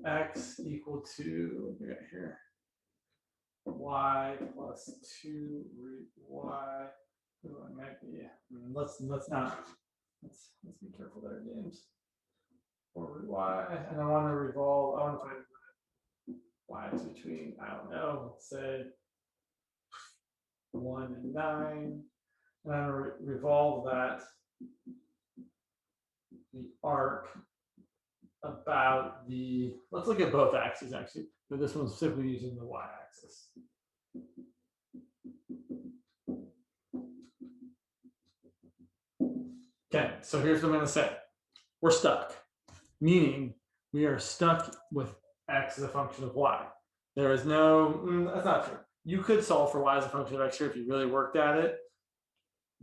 x equal to, what do we got here? Y plus 2 root y. Oh, it might be. Let's be careful there, James. Or root y, and I want to revolve. I want to find y is between, I don't know, let's say 1 and 9. And I'm going to revolve that the arc about the. Let's look at both axes actually, but this one's simply using the y-axis. Okay, so here's what I'm going to say. We're stuck, meaning we are stuck with x as a function of y. There is no, that's not true. You could solve for y as a function of x here if you really worked at it,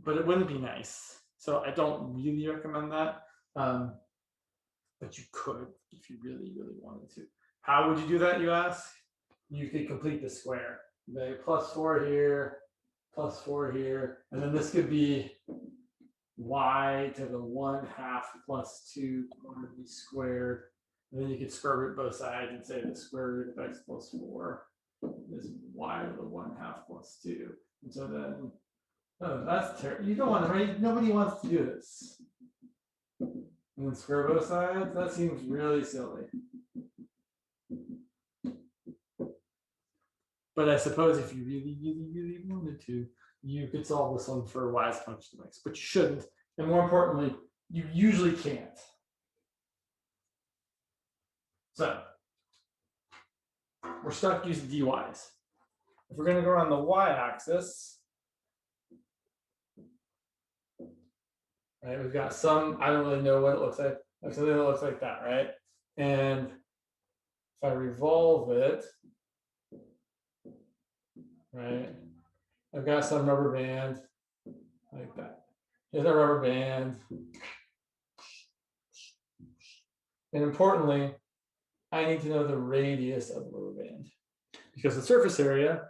but it wouldn't be nice. So I don't really recommend that, but you could if you really, really wanted to. How would you do that, you ask? You could complete the square. Okay, plus 4 here, plus 4 here, and then this could be y to the 1/2 plus 2 quantity squared. And then you could square root both sides and say the square root of x plus 4 is y to the 1/2 plus 2. And so then, oh, that's terrible. You don't want to, right? Nobody wants to do this. And then square both sides? That seems really silly. But I suppose if you really, really, really wanted to, you could solve this one for y as a function of x, but you shouldn't. And more importantly, you usually can't. So we're stuck using dy's. If we're going to go around the y-axis, right, we've got some, I don't really know what it looks like. So it looks like that, right? And if I revolve it, right, I've got some rubber band like that. Here's a rubber band. And importantly, I need to know the radius of the rubber band because the surface area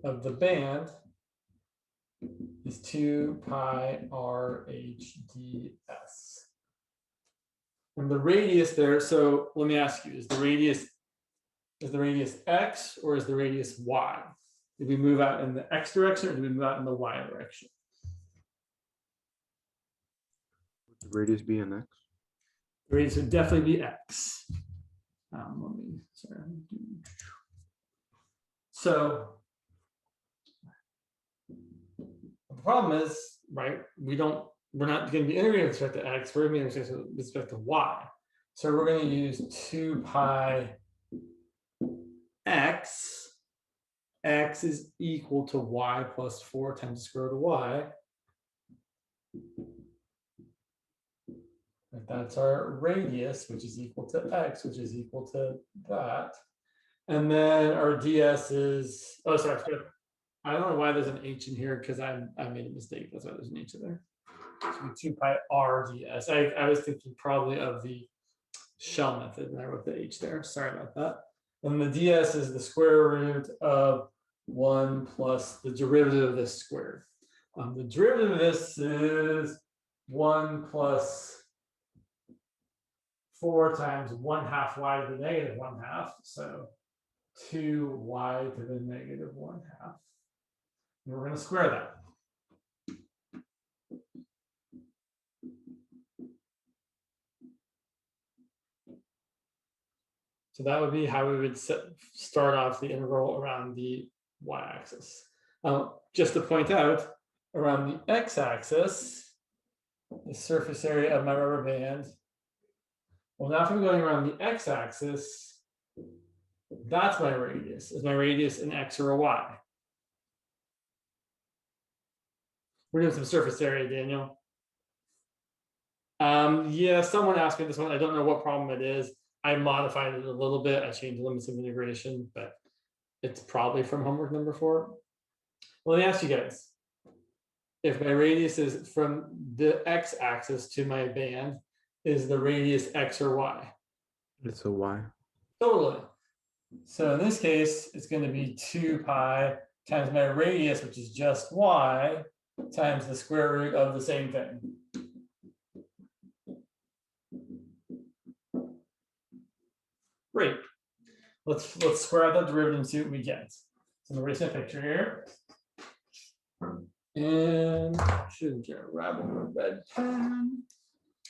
of the band is 2 pi r h d s. And the radius there, so let me ask you, is the radius x or is the radius y? Did we move out in the x direction or did we move out in the y direction? Would the radius be an x? The radius would definitely be x. So the problem is, right, we're not going to be integrating with respect to x, we're going to be integrating with respect to y. So we're going to use 2 pi x. X is equal to y plus 4 times the square root of y. That's our radius, which is equal to x, which is equal to that. And then our ds is, oh, sorry, I don't know why there's an h in here because I made a mistake. That's why there's an h in there. So 2 pi r ds. I was thinking probably of the shell method, and I wrote the h there. Sorry about that. And the ds is the square root of 1 plus the derivative of this squared. The derivative of this is 1 plus 4 times 1/2 y to the negative 1/2. So 2y to the negative 1/2. And we're going to square that. So that would be how we would start off the integral around the y-axis. Just to point out, around the x-axis, the surface area of my rubber band. Well, now if I'm going around the x-axis, that's my radius. Is my radius an x or a y? We're doing some surface area, Daniel. Yeah, someone asked me this one. I don't know what problem it is. I modified it a little bit. I changed the limits of integration, but it's probably from homework number 4. Well, let me ask you guys. If my radius is from the x-axis to my band, is the radius x or y? It's a y. Totally. So in this case, it's going to be 2 pi times my radius, which is just y, times the square root of the same thing. Great. Let's square out that derivative and see what we get. So I'm erasing a picture here. And should grab a red pen.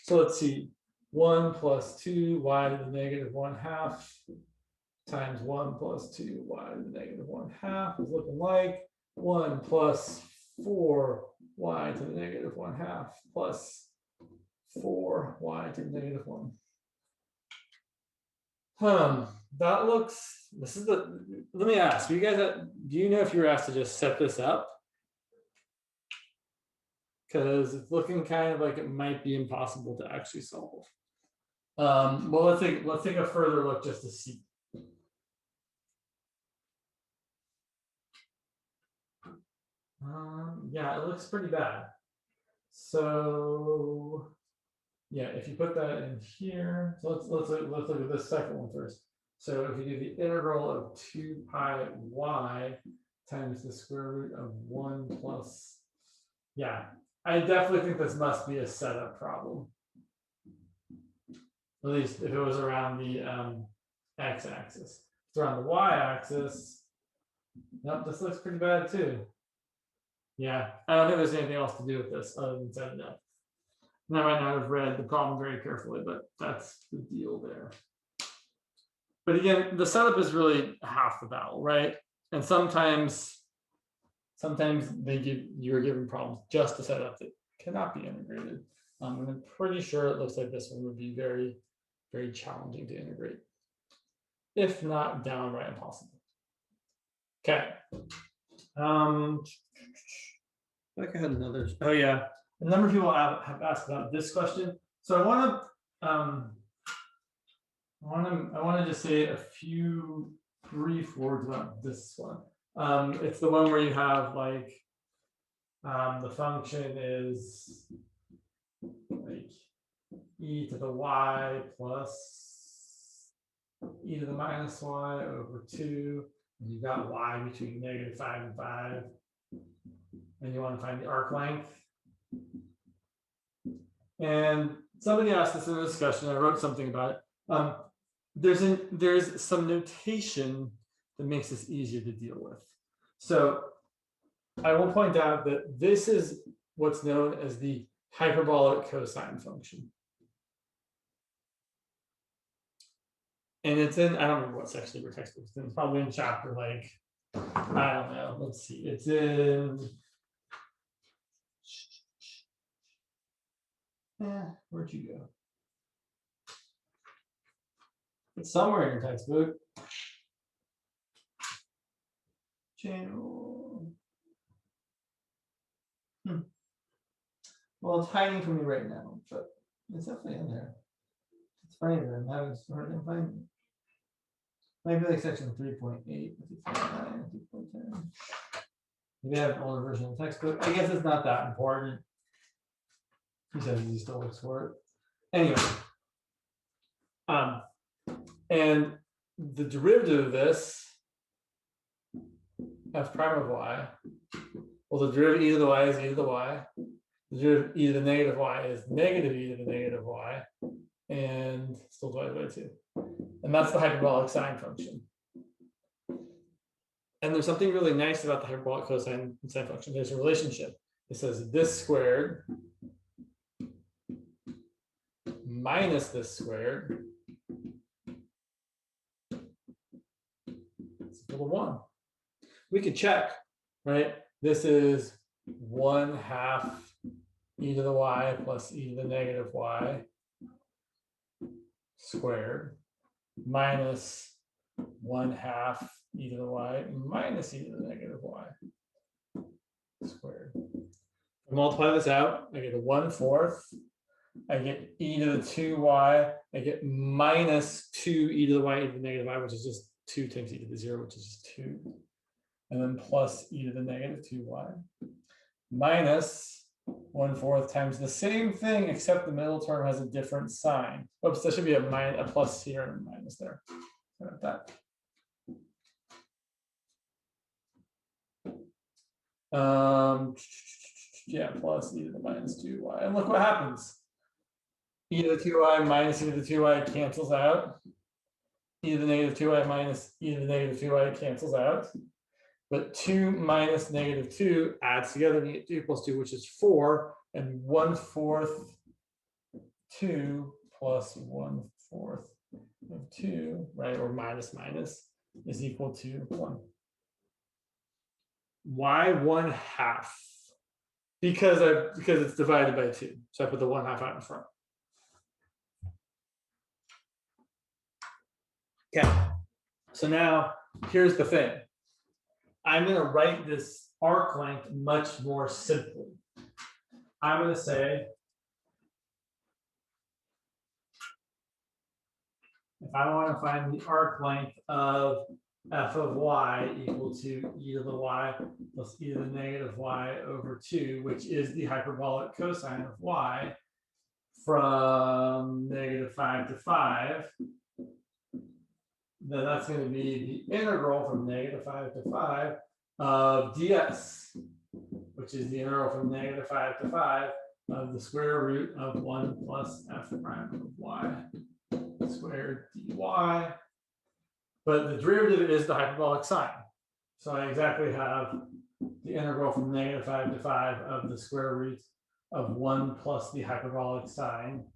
So let's see. 1 plus 2y to the negative 1/2 times 1 plus 2y to the negative 1/2 is looking like 1 plus 4y to the negative 1/2 plus 4y to the negative 1. That looks, this is the, let me ask you guys, do you know if you were asked to just set this up? Because it's looking kind of like it might be impossible to actually solve. Well, let's take a further look just to see. Yeah, it looks pretty bad. So yeah, if you put that in here, so let's look at this second one first. So if you do the integral of 2 pi y times the square root of 1 plus, yeah, I definitely think this must be a setup problem. At least if it was around the x-axis. If it's around the y-axis, nope, this looks pretty bad too. Yeah, I don't think there's anything else to do with this other than set it up. And I might not have read the problem very carefully, but that's the deal there. But again, the setup is really half the battle, right? And sometimes you're given problems just to set up that cannot be integrated. And I'm pretty sure it looks like this one would be very, very challenging to integrate, if not downright impossible. Okay. I think I had another. Oh yeah, a number of people have asked about this question. So I want to just say a few brief words about this one. It's the one where you have like the function is like e to the y plus e to the minus y over 2, and you've got y between -5 and 5, and you want to find the arc length. And somebody asked this in a discussion. I wrote something about it. There's some notation that makes this easier to deal with. So I will point out that this is what's known as the hyperbolic cosine function. And it's in, I don't remember what section of your textbook it's in. It's probably in chapter like, I don't know. Let's see. It's in, where'd you go? It's somewhere in your textbook. Channel. Well, it's hiding from me right now, but it's definitely in there. It's funny that I'm having a hard time finding it. Maybe like section 3.8, 3.10. Maybe I have an older version of the textbook. I guess it's not that important. He says he still looks for it. Anyway. And the derivative of this, f prime of y, well, the derivative e to the y is e to the y. The derivative e to the negative y is negative e to the negative y, and still divided by 2. And that's the hyperbolic sine function. And there's something really nice about the hyperbolic cosine and sine function. There's a relationship. It says this squared minus this squared is equal to 1. We could check, right? This is 1/2 e to the y plus e to the negative y squared minus 1/2 e to the y minus e to the negative y squared. I multiply this out, I get a 1/4. I get e to the 2y. I get minus 2 e to the y e to the negative y, which is just 2 times e to the 0, which is just 2. And then plus e to the negative 2y minus 1/4 times the same thing, except the middle term has a different sign. Oops, there should be a plus here and a minus there. Like that. Yeah, plus e to the minus 2y. And look what happens. E to the 2y minus e to the 2y cancels out. e to the negative 2y minus e to the negative 2y cancels out. But 2 minus negative 2 adds together to get 2 plus 2, which is 4. And 1/4 2 plus 1/4 of 2, right? Or minus is equal to 1. Why 1/2? Because it's divided by 2. So I put the 1/2 out in front. Okay. So now here's the thing. I'm going to write this arc length much more simply. I'm going to say, if I want to find the arc length of f of y equal to e to the y plus e to the negative y over 2, which is the hyperbolic cosine of y from -5 to 5, then that's going to be the integral from -5 to 5 of ds, which is the integral from -5 to 5 of the square root of 1 plus f prime of y squared dy. But the derivative is the hyperbolic sine. So I exactly have the integral from -5 to 5 of the square root of 1 plus the hyperbolic sine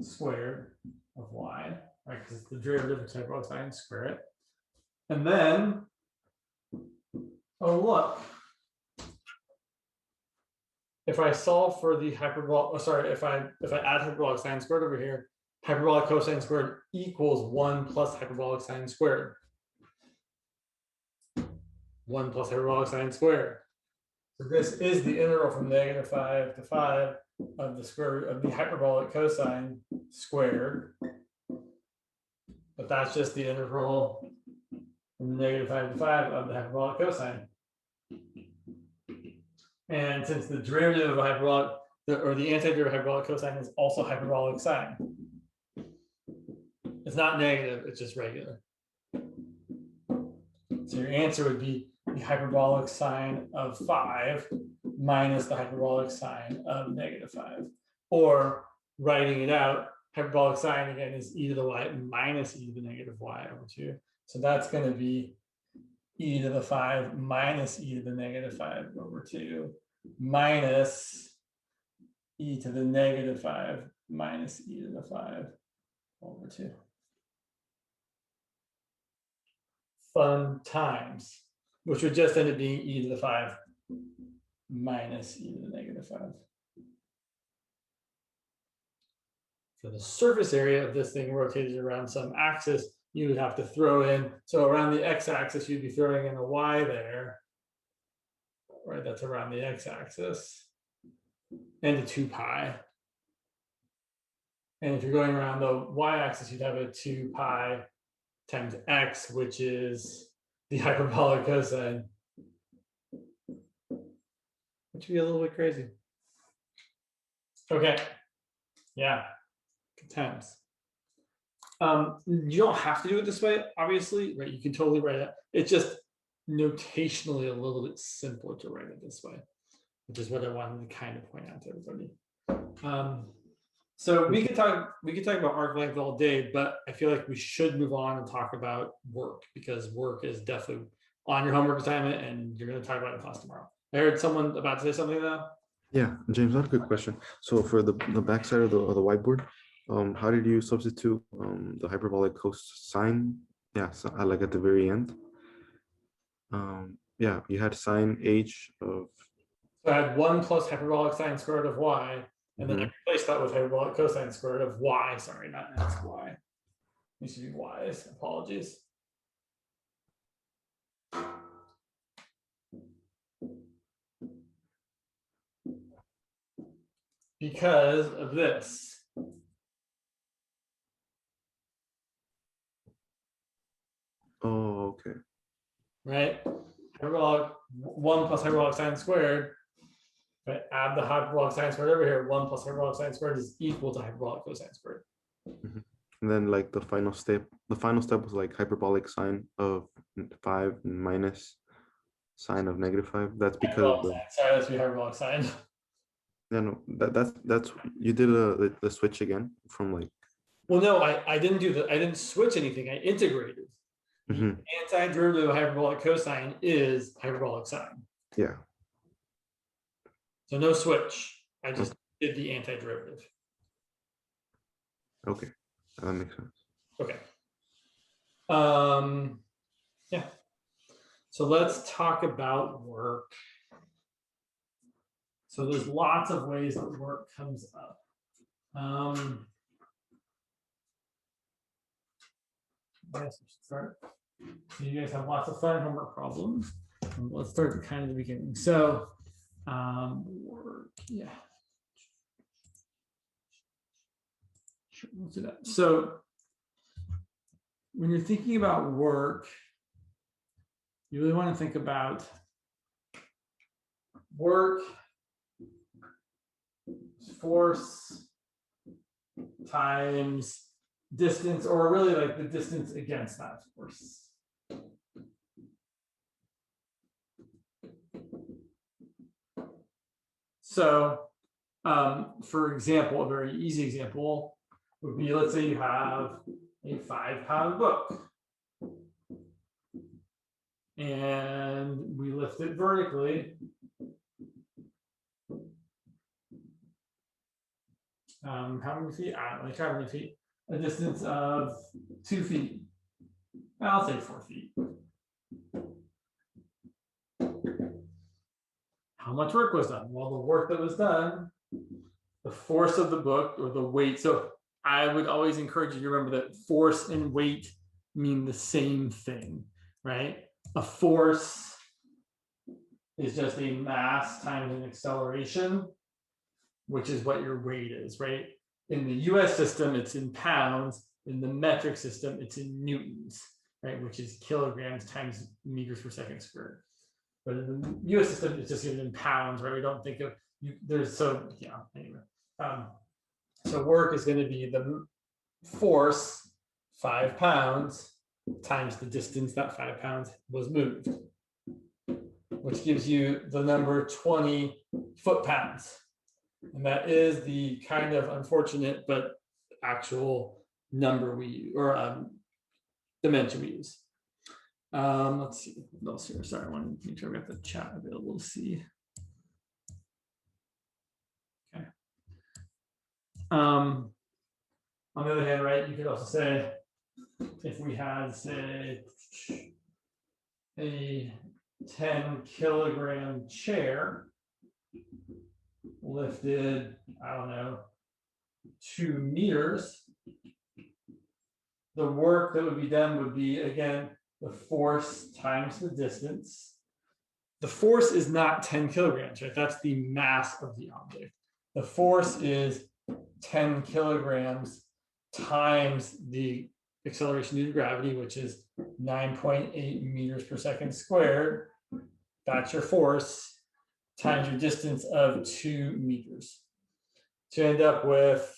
squared of y, right? Because it's the derivative of hyperbolic sine, square it. And then, oh look, if I solve for the hyperbolic, if I add hyperbolic sine squared over here, hyperbolic cosine squared equals 1 plus hyperbolic sine squared. 1 plus hyperbolic sine squared. So this is the integral from -5 to 5 of the square root of the hyperbolic cosine squared. But that's just the integral from -5 to 5 of the hyperbolic cosine. And since the derivative of hyperbolic, or the antiderivative of hyperbolic cosine is also hyperbolic sine. It's not negative, it's just regular. So your answer would be the hyperbolic sine of 5 minus the hyperbolic sine of -5. Or writing it out, hyperbolic sine again is e to the y minus e to the negative y over 2. So that's going to be e to the 5 minus e to the -5 over 2 minus e to the -5 minus e to the 5 over 2. Fun times, which would just end up being e to the 5 minus e to the -5. For the surface area of this thing rotated around some axis, you would have to throw in, so around the x-axis, you'd be throwing in a y there, right? That's around the x-axis, and a 2 pi. And if you're going around the y-axis, you'd have a 2 pi times x, which is the hyperbolic cosine, which would be a little bit crazy. Okay, yeah, good times. You don't have to do it this way, obviously, right? You can totally write it. It's just notationally a little bit simpler to write it this way, which is what I wanted to kind of point out to everybody. So we could talk about arc length all day, but I feel like we should move on and talk about work, because work is definitely on your homework assignment and you're going to talk about it in class tomorrow. I heard someone about to say something though. Yeah, James, I have a good question. So for the back side of the whiteboard, how did you substitute the hyperbolic cosine? Yeah, so, like at the very end. Yeah, you had sine h of. So I had 1 plus hyperbolic sine squared of y, and then I replaced that with hyperbolic cosine squared of y. Sorry, not x, y. These should be y's. Apologies. Because of this. Oh, okay. Right? Hyperbolic 1 plus hyperbolic sine squared. If I add the hyperbolic sine squared over here, 1 plus hyperbolic sine squared is equal to hyperbolic cosine squared. And then like the final step was like hyperbolic sine of 5 minus sine of -5. That's because sorry, that's be hyperbolic sine. Yeah, no, that's you did the switch again from like Well, no, I didn't do I didn't switch anything. I integrated. Mhm. Antiderivative of hyperbolic cosine is hyperbolic sine. Yeah. So no switch. I just did the antiderivative. Okay. That makes sense. Okay. Yeah. So let's talk about work. So there's lots of ways that work comes up. I guess we should start. So you guys have lots of fun homework problems. Let's start at kind of the beginning. So work, yeah. Sure, let's do that. So when you're thinking about work, you really want to think about work, force times distance, or really like the distance against that force. So, for example, a very easy example would be, let's say you have a 5-pound book and we lift it vertically. How many feet? I don't know, how many feet? A distance of 2 feet. I'll say 4 feet. How much work was done? Well, the work that was done, the force of the book or the weight. So I would always encourage you to remember that force and weight mean the same thing, right? A force is just a mass times an acceleration, which is what your weight is, right? In the US system, it's in pounds. In the metric system, it's in newtons, right? Which is kilograms times meters per second squared. But in the US system, it's just given in pounds, right? We don't think of there's so yeah, anyway. So work is going to be the force, 5 pounds, times the distance that 5 pounds was moved, which gives you the number 20 foot-pounds. And that is the kind of unfortunate but actual number we use, or dimension we use. Let's see what else here. Sorry, I want to make sure we got the chat available to see. Okay. On the other hand, right, you could also say if we had, say, a 10-kilogram chair lifted, I don't know, 2 meters, the work that would be done would be, again, the force times the distance. The force is not 10 kilograms, right? That's the mass of the object. The force is 10 kilograms times the acceleration due to gravity, which is 9.8 meters per second squared. That's your force times your distance of 2 meters. To end up with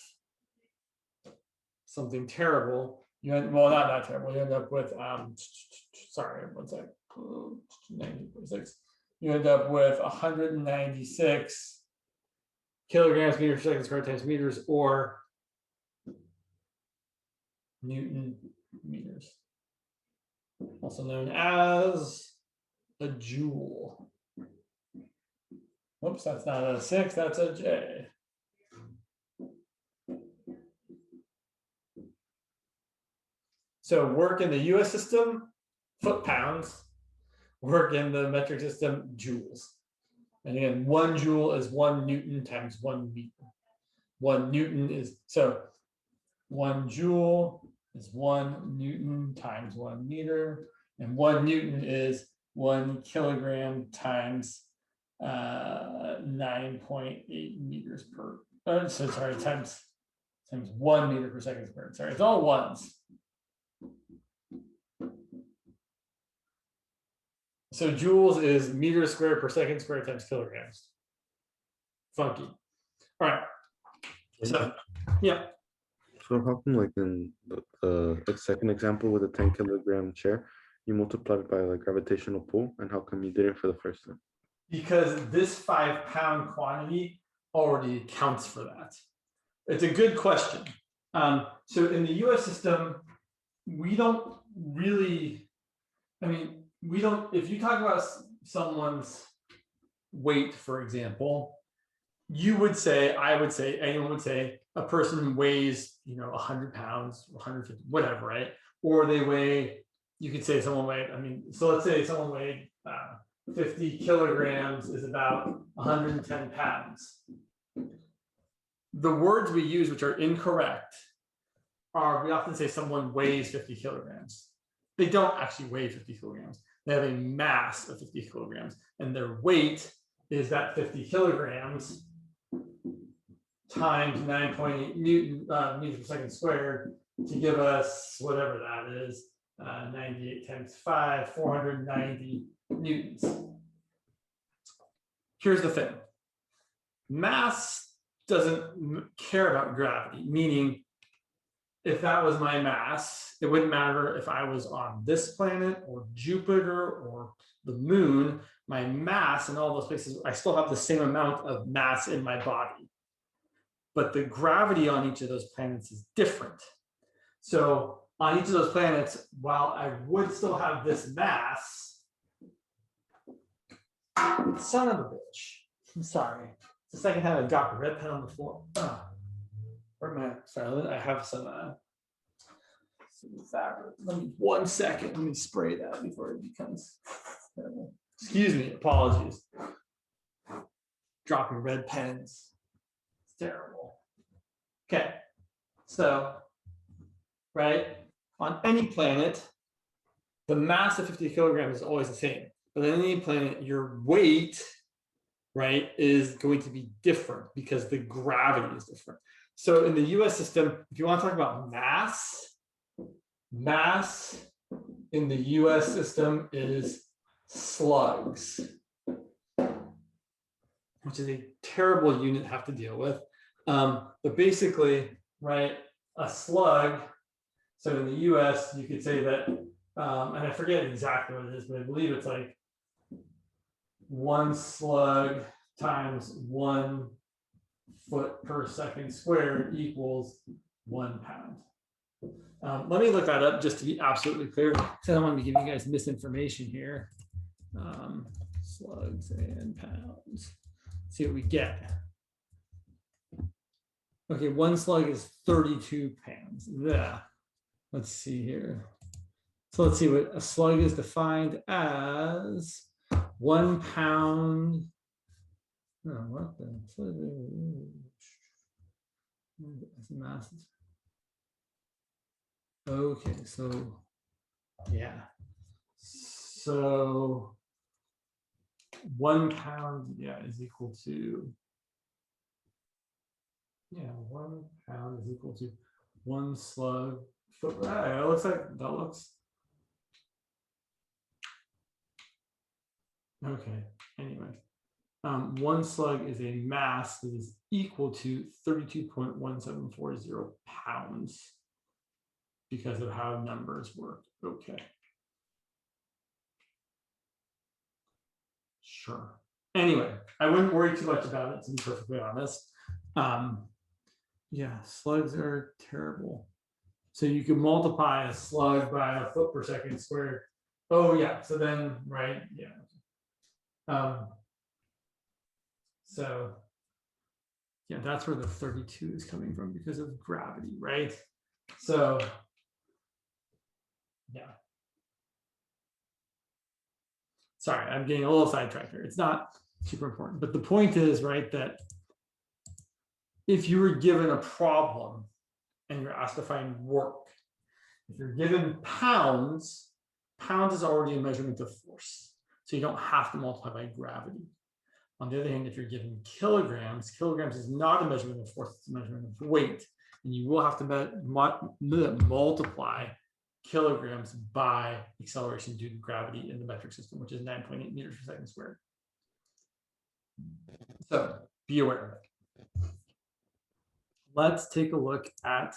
something terrible, you end, well, not terrible. You end up with sorry, one sec. 19.6. You end up with 196 kilograms meters per second squared times meters, or Newton meters, also known as a joule. Whoops, that's not a 6, that's a J. So work in the US system, foot-pounds. Work in the metric system, joules. And again, 1 joule is 1 Newton times 1 meter. 1 Newton is, so 1 joule is 1 Newton times 1 meter. And 1 Newton is 1 kilogram times 9.8 meters per, times 1 meter per second squared. Sorry, it's all ones. So joules is meters squared per second squared times kilograms. Funky. All right. So, yeah. So how come, like in the second example with a 10-kilogram chair, you multiplied it by like gravitational pull, and how come you did it for the first one? Because this 5-pound quantity already accounts for that. It's a good question. So in the US system, we don't really, I mean, we don't, if you talk about someone's weight, for example, you would say, I would say, anyone would say a person weighs, 100 pounds, 150, whatever, right? Or they weigh, you could say someone weighed, so let's say someone weighed 50 kilograms is about 110 pounds. The words we use, which are incorrect, are we often say someone weighs 50 kilograms. They don't actually weigh 50 kilograms. They have a mass of 50 kilograms, and their weight is that 50 kilograms times 9.8 meters per second squared to give us whatever that is, 98 times 5, 490 newtons. Here's the thing. Mass doesn't care about gravity, meaning if that was my mass, it wouldn't matter if I was on this planet or Jupiter or the moon. My mass in all those places, I still have the same amount of mass in my body. But the gravity on each of those planets is different. So on each of those planets, while I would still have this mass, son of a bitch, I'm sorry. It's the second time I've dropped a red pen on the floor. Oh. Where am I? Sorry, I have some fabric. Let me 1 second. Let me spray that before it becomes terrible. Excuse me, apologies. Dropping red pens. It's terrible. Okay, so, right, on any planet, the mass of 50 kilograms is always the same. But on any planet, your weight, right, is going to be different because the gravity is different. So in the US system, if you want to talk about mass in the US system is slugs, which is a terrible unit to have to deal with. But basically, right, a slug, so in the US, you could say that, and I forget exactly what it is, but I believe it's like 1 slug times 1 foot per second squared equals 1 pound. Let me look that up just to be absolutely clear, because I don't want to be giving you guys misinformation here. Slugs and pounds. Let's see what we get. Okay, 1 slug is 32 pounds. Yeah. Let's see here. So let's see what a slug is defined as 1 pound. Oh, what the? Masses. Okay, so yeah. So 1 pound, yeah, is equal to, 1 pound is equal to 1 slug. It looks like that looks okay. Anyway, 1 slug is a mass that is equal to 32.1740 pounds because of how numbers work. Okay. Sure. Anyway, I wouldn't worry too much about it, to be perfectly honest. Yeah, slugs are terrible. So you can multiply a slug by a foot per second squared. Oh yeah, so then, right, yeah. So yeah, that's where the 32 is coming from because of gravity, right? So yeah. Sorry, I'm getting a little sidetracked here. It's not super important, but the point is, right, that if you were given a problem and you're asked to find work, if you're given pounds, pounds is already a measurement of force. So you don't have to multiply by gravity. On the other hand, if you're given kilograms, kilograms is not a measurement of force, it's a measurement of weight. And you will have to multiply kilograms by acceleration due to gravity in the metric system, which is 9.8 meters per second squared. So be aware of it. Let's take a look at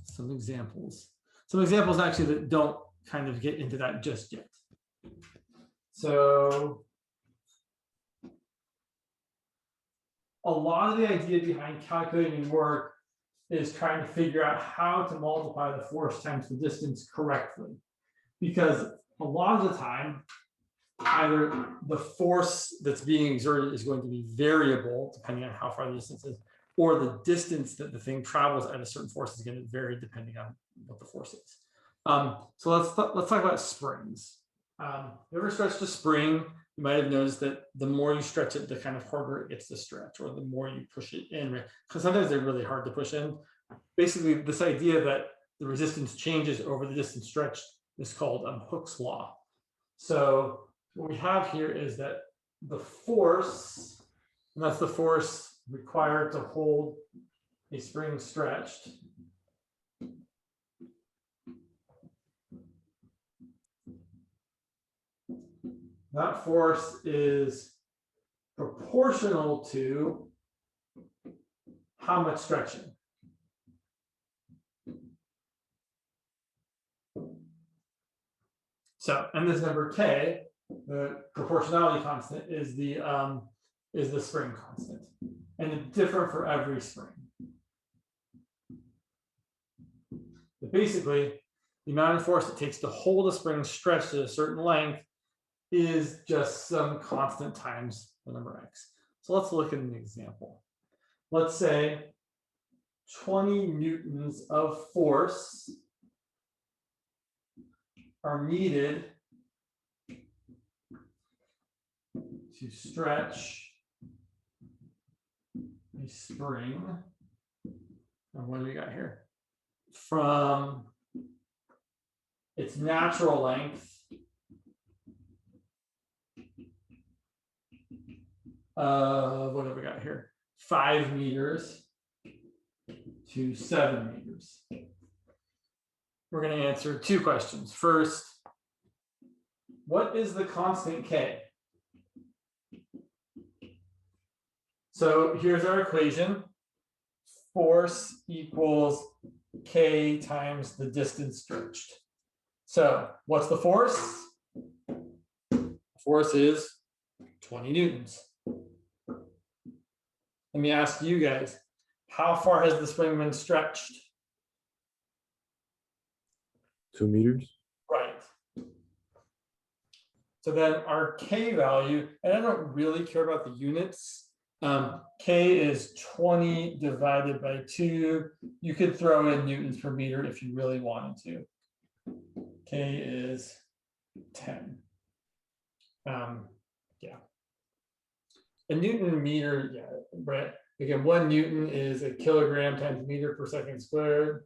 some examples. Some examples actually that don't kind of get into that just yet. So a lot of the idea behind calculating work is trying to figure out how to multiply the force times the distance correctly. Because a lot of the time, either the force that's being exerted is going to be variable depending on how far the distance is, or the distance that the thing travels at a certain force is going to vary depending on what the force is. So let's talk about springs. You ever stretched a spring? You might have noticed that the more you stretch it, the kind of harder it gets to stretch, or the more you push it in, right? Because sometimes they're really hard to push in. Basically, this idea that the resistance changes over the distance stretched is called Hooke's law. So what we have here is that the force, and that's the force required to hold a spring stretched, that force is proportional to how much stretching. So, and this number K, the proportionality constant, is the spring constant, and it's different for every spring. But basically, the amount of force it takes to hold a spring stretched at a certain length is just some constant times the number x. So let's look at an example. Let's say 20 newtons of force are needed to stretch a spring. And what do we got here? From its natural length what have we got here? 5 meters to 7 meters. We're going to answer 2 questions. First, what is the constant K? So here's our equation. Force equals K times the distance stretched. So what's the force? The force is 20 newtons. Let me ask you guys, how far has the spring been stretched? 2 meters. Right. So then our K value, and I don't really care about the units. K is 20 divided by 2. You could throw in newtons per meter if you really wanted to. K is 10. Yeah. A newton meter, yeah, right. Again, 1 newton is a kilogram times meter per second squared.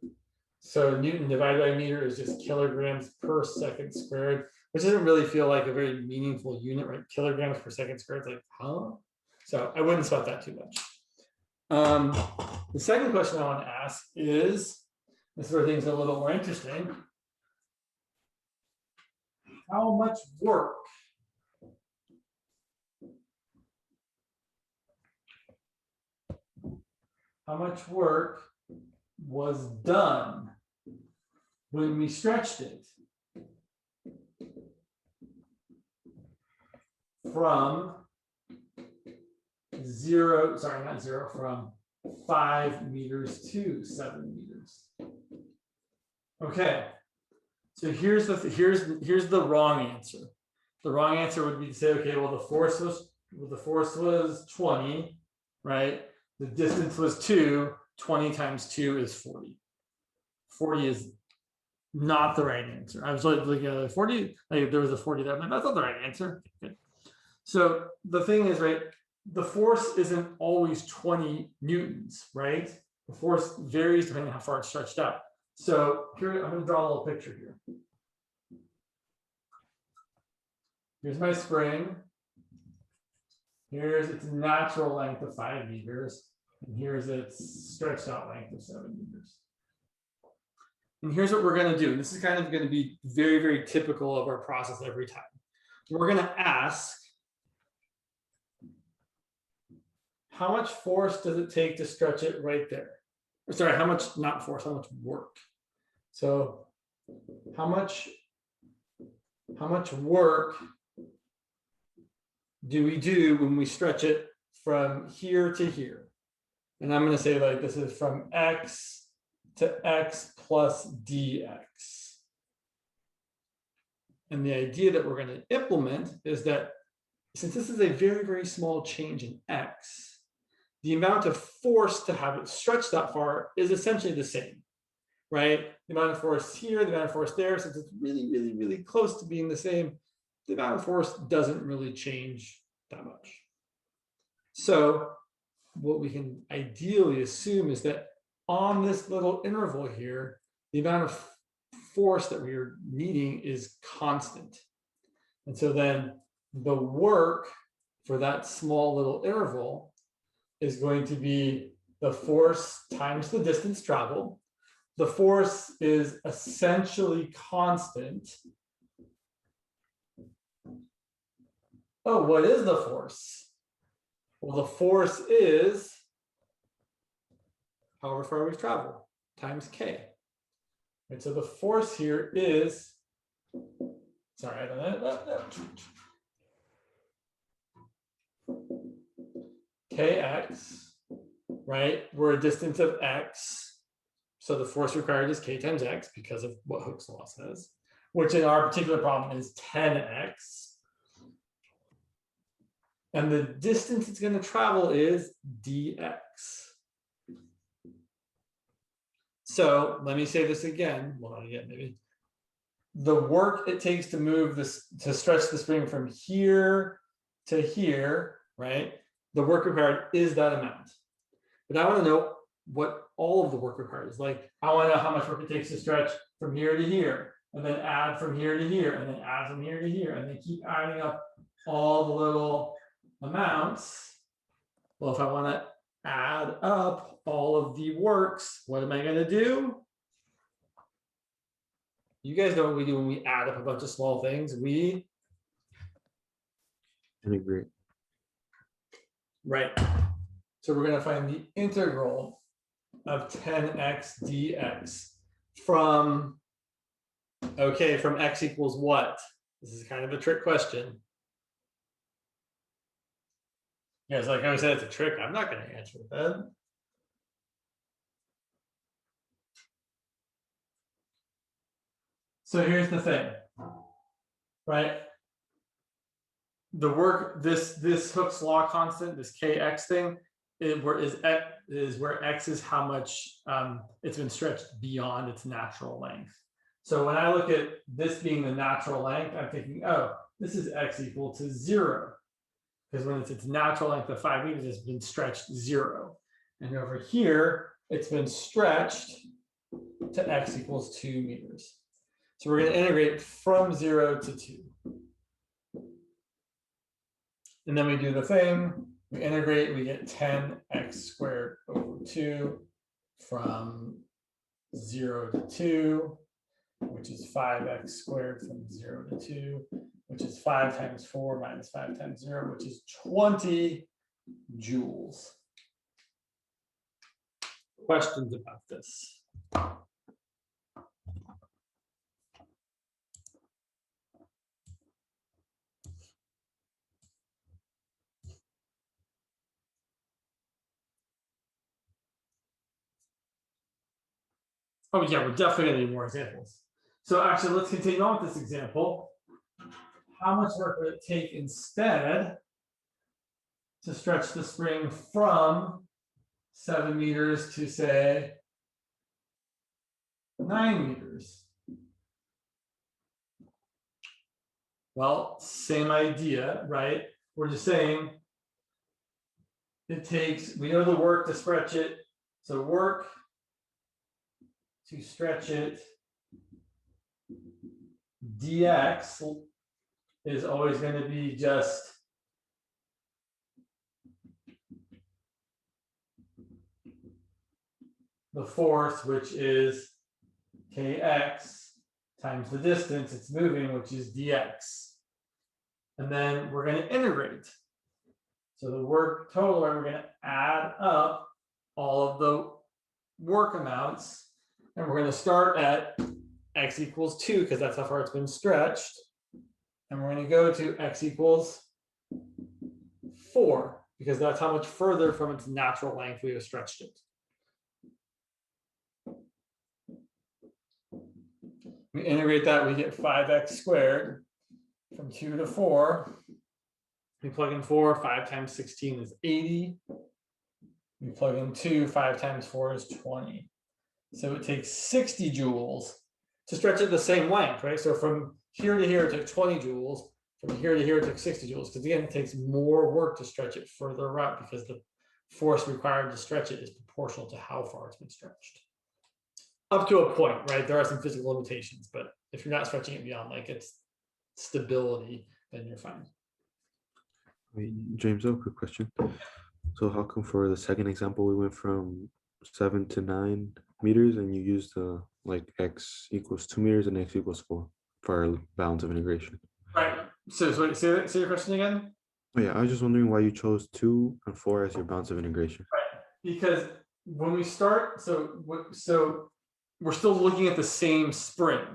So newton divided by meter is just kilograms per second squared, which doesn't really feel like a very meaningful unit, right? Kilograms per second squared, it's like, huh? So I wouldn't sweat that too much. The second question I want to ask is, this is where things are a little more interesting. How much work was done when we stretched it from from 5 meters to 7 meters. Okay, so here's the wrong answer. The wrong answer would be to say, okay, well the force was 20, right? The distance was 2. 20 times 2 is 40. 40 is not the right answer. I was looking at 40, like there was a 40 there, but that's not the right answer. Good. So the thing is, right, the force isn't always 20 newtons, right? The force varies depending on how far it's stretched out. So here, I'm going to draw a little picture here. Here's my spring. Here's its natural length of 5 meters. And here's its stretched out length of 7 meters. And here's what we're going to do. And this is kind of going to be very, very typical of our process every time. We're going to ask, how much force does it take to stretch it right there? Or sorry, how much, not force, how much work? So how much work do we do when we stretch it from here to here? And I'm going to say like this is from x to x plus dx. And the idea that we're going to implement is that since this is a very, very small change in x, the amount of force to have it stretch that far is essentially the same, right? The amount of force here, the amount of force there, since it's really, really, really close to being the same, the amount of force doesn't really change that much. So what we can ideally assume is that on this little interval here, the amount of force that we are needing is constant. And so then the work for that small little interval is going to be the force times the distance traveled. The force is essentially constant. Oh, what is the force? Well, the force is however far we've traveled times k. Right, so the force here is, sorry, I don't know. Kx, right? We're a distance of x. So the force required is k times x because of what Hooke's law says, which in our particular problem is 10x. And the distance it's going to travel is dx. So let me say this again. Well, not again, maybe. The work it takes to move this, to stretch the spring from here to here, right? The work required is that amount. But I want to know what all of the work required is. Like, I want to know how much work it takes to stretch from here to here, and then add from here to here, and then add from here to here, and then keep adding up all the little amounts. Well, if I want to add up all of the works, what am I going to do? You guys know what we do when we add up a bunch of small things. We integrate. Right. So we're going to find the integral of 10x dx from, okay, from x equals what? This is kind of a trick question. Yeah, it's like I said, it's a trick. I'm not going to answer that. So here's the thing, right? The work, this Hooke's law constant, this kx thing, is where x is how much it's been stretched beyond its natural length. So when I look at this being the natural length, I'm thinking, oh, this is x equal to 0. Because when it's its natural length of 5 meters, it's been stretched 0. And over here, it's been stretched to x equals 2 meters. So we're going to integrate from 0 to 2. And then we do the thing, we integrate, we get 10x squared over 2 from 0 to 2, which is 5x squared from 0 to 2, which is 5 times 4 minus 5 times 0, which is 20 joules. Questions about this? Oh yeah, we're definitely going to need more examples. So actually, let's continue on with this example. How much work would it take instead to stretch the spring from 7 meters to, say, 9 meters? Well, same idea, right? We're just saying it takes, we know the work to stretch it. So work to stretch it dx is always going to be just the force, which is kx times the distance it's moving, which is dx. And then we're going to integrate. So the work total, we're going to add up all of the work amounts. And we're going to start at x equals 2, because that's how far it's been stretched. And we're going to go to x equals 4. because that's how much further from its natural length we have stretched it. We integrate that, we get 5x squared from 2 to 4. We plug in 4, 5 times 16 is 80. We plug in 2, 5 times 4 is 20. So it takes 60 joules to stretch it the same length, right? So from here to here, it took 20 joules. From here to here, it took 60 joules. Because again, it takes more work to stretch it further out because the force required to stretch it is proportional to how far it's been stretched. Up to a point, right? There are some physical limitations, but if you're not stretching it beyond like its stability, then you're fine. Wait, James, I have a quick question. So how come for the second example we went from 7 to 9 meters and you used like x equals 2 meters and x equals 4 for our bounds of integration? Right. So say your question again. Oh yeah, I was just wondering why you chose 2 and 4 as your bounds of integration. Right. Because when we start, so we're still looking at the same spring,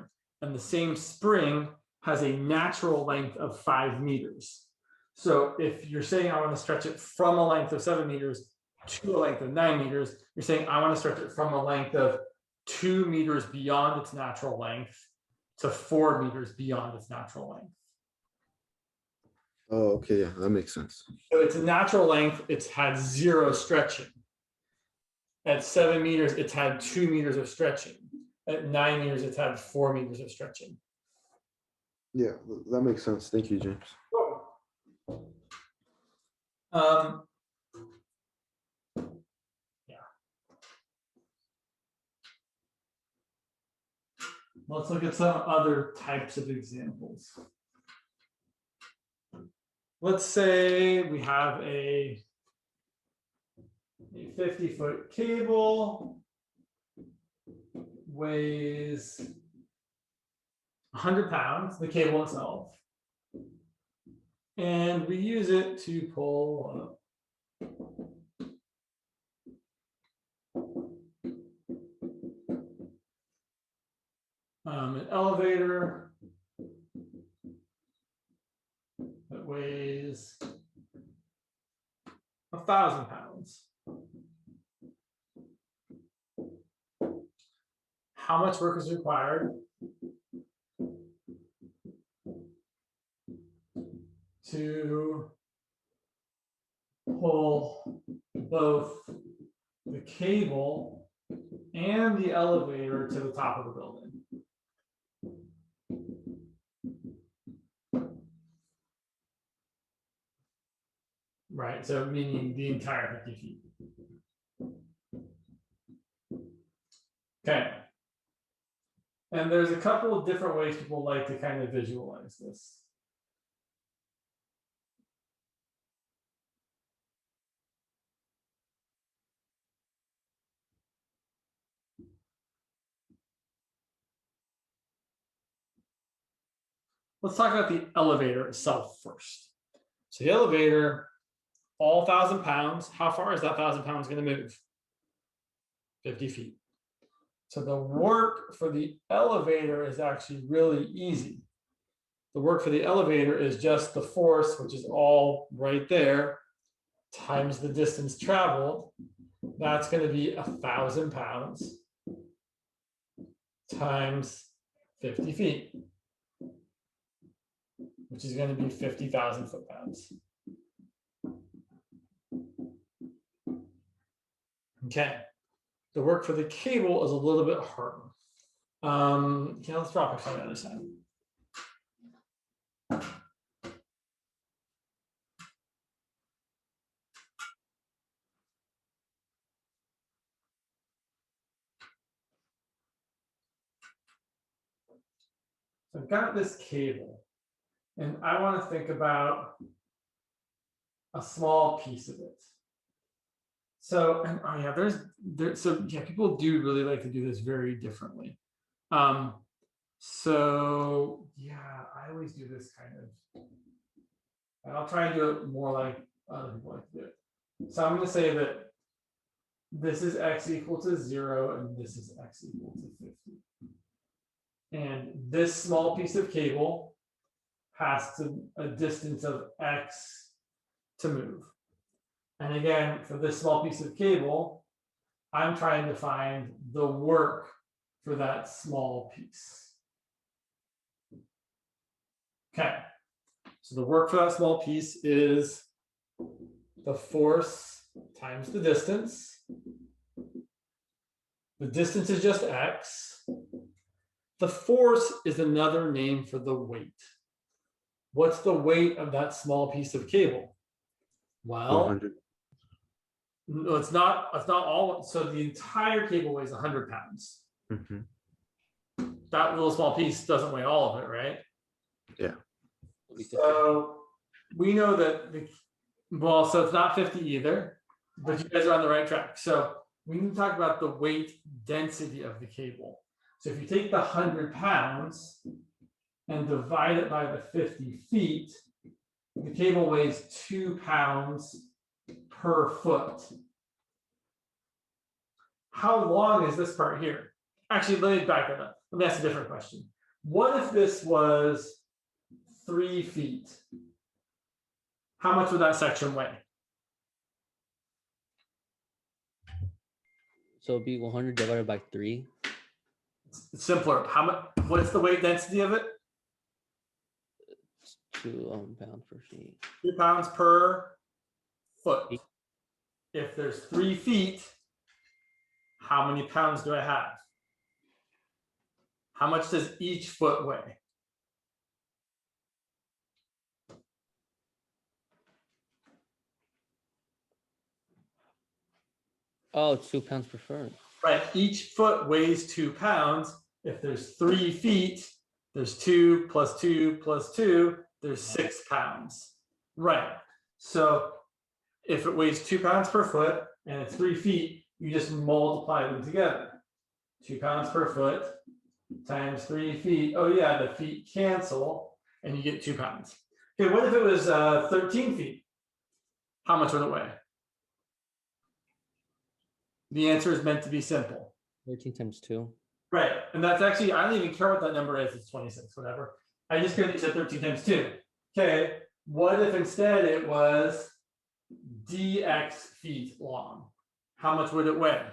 and the same spring has a natural length of 5 meters. So if you're saying I want to stretch it from a length of 7 meters to a length of 9 meters, you're saying I want to stretch it from a length of 2 meters beyond its natural length to 4 meters beyond its natural length. Oh, okay, yeah, that makes sense. So its natural length, it's had 0 stretching. At 7 meters, it's had 2 meters of stretching. At 9 meters, it's had 4 meters of stretching. Yeah, that makes sense. Thank you, James. Yeah. Let's look at some other types of examples. Let's say we have a 50-foot cable, weighs 100 pounds, the cable itself. And we use it to pull an elevator that weighs 1,000 pounds. How much work is required to pull both the cable and the elevator to the top of the building? Right, so meaning the entire 50 feet. Okay. And there's a couple of different ways people like to kind of visualize this. Let's talk about the elevator itself first. So the elevator, all 1,000 pounds, how far is that 1,000 pounds going to move? 50 feet. So the work for the elevator is actually really easy. The work for the elevator is just the force, which is all right there, times the distance traveled. That's going to be 1,000 pounds times 50 feet, which is going to be 50,000 foot-pounds. Okay. The work for the cable is a little bit harder. Okay, let's drop it on the other side. So I've got this cable, and I want to think about a small piece of it. So, oh yeah, so yeah, people do really like to do this very differently. So yeah, I always do this kind of, and I'll try and do it more like other people like to do it. So I'm going to say that this is x equal to 0, and this is x equal to 50. And this small piece of cable has a distance of x to move. And again, for this small piece of cable, I'm trying to find the work for that small piece. Okay, so the work for that small piece is the force times the distance. The distance is just x. The force is another name for the weight. What's the weight of that small piece of cable? Well, 100. no, it's not all. So the entire cable weighs 100 pounds. Mhm. That little small piece doesn't weigh all of it, right? Yeah. So we know that so it's not 50 either, but you guys are on the right track. So we need to talk about the weight density of the cable. So if you take the 100 pounds and divide it by the 50 feet, the cable weighs 2 pounds per foot. How long is this part here? Actually, let me back that up. Let me ask a different question. What if this was 3 feet? How much would that section weigh? So it'd be 100 divided by 3. It's simpler. How much? What's the weight density of it? 2 pounds per feet. 2 pounds per foot. If there's 3 feet, how many pounds do I have? How much does each foot weigh? Oh, 2 pounds per foot. Right. Each foot weighs 2 pounds. If there's 3 feet, there's 2 plus 2 plus 2, there's 6 pounds. Right. So if it weighs 2 pounds per foot and it's 3 feet, you just multiply them together. 2 pounds per foot times 3 feet. Oh yeah, the feet cancel and you get 2 pounds. Okay, what if it was 13 feet? How much would it weigh? The answer is meant to be simple. 13 times 2. Right, and that's actually, I don't even care what that number is, it's 26, whatever. I just care that you said 13 times 2. Okay, what if instead it was dx feet long? How much would it weigh?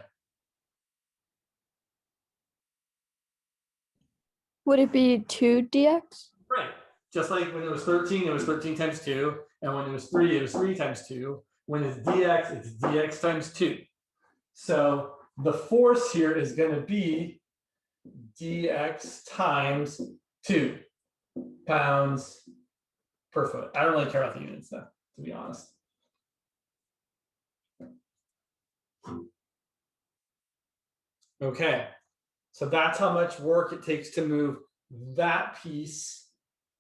Would it be 2 dx? Right, just like when it was 13, it was 13 times 2, and when it was 3, it was 3 times 2. When it's dx times 2. So the force here is going to be dx times 2 pounds per foot. I don't really care about the units though, to be honest. Okay, so that's how much work it takes to move that piece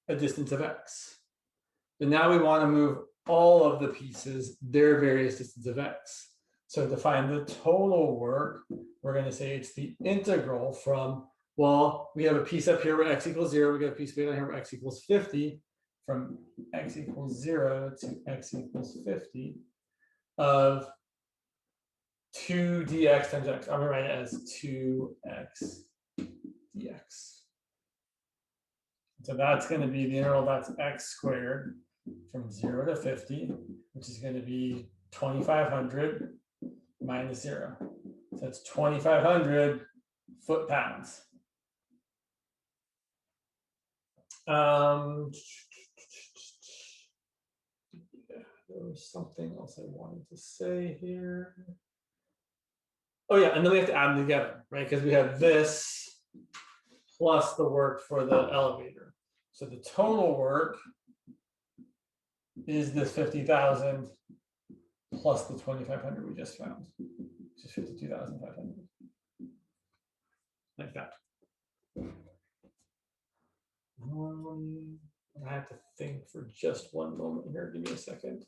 a distance of x. But now we want to move all of the pieces their various distance of x. So to find the total work, we're going to say it's the integral from, well, we have a piece up here where x equals 0. We got a piece down here where x equals 50. From x equals 0 to x equals 50 of 2 dx times x. I'm going to write it as 2x dx. So that's going to be the integral, that's x squared from 0 to 50, which is going to be 2,500 minus 0. So that's 2,500 foot-pounds. There was something else I wanted to say here. Oh yeah, and then we have to add them together, right? Because we have this plus the work for the elevator. So the total work is this 50,000 plus the 2,500 we just found, which is 52,500. Like that. I have to think for just one moment here. Give me a second.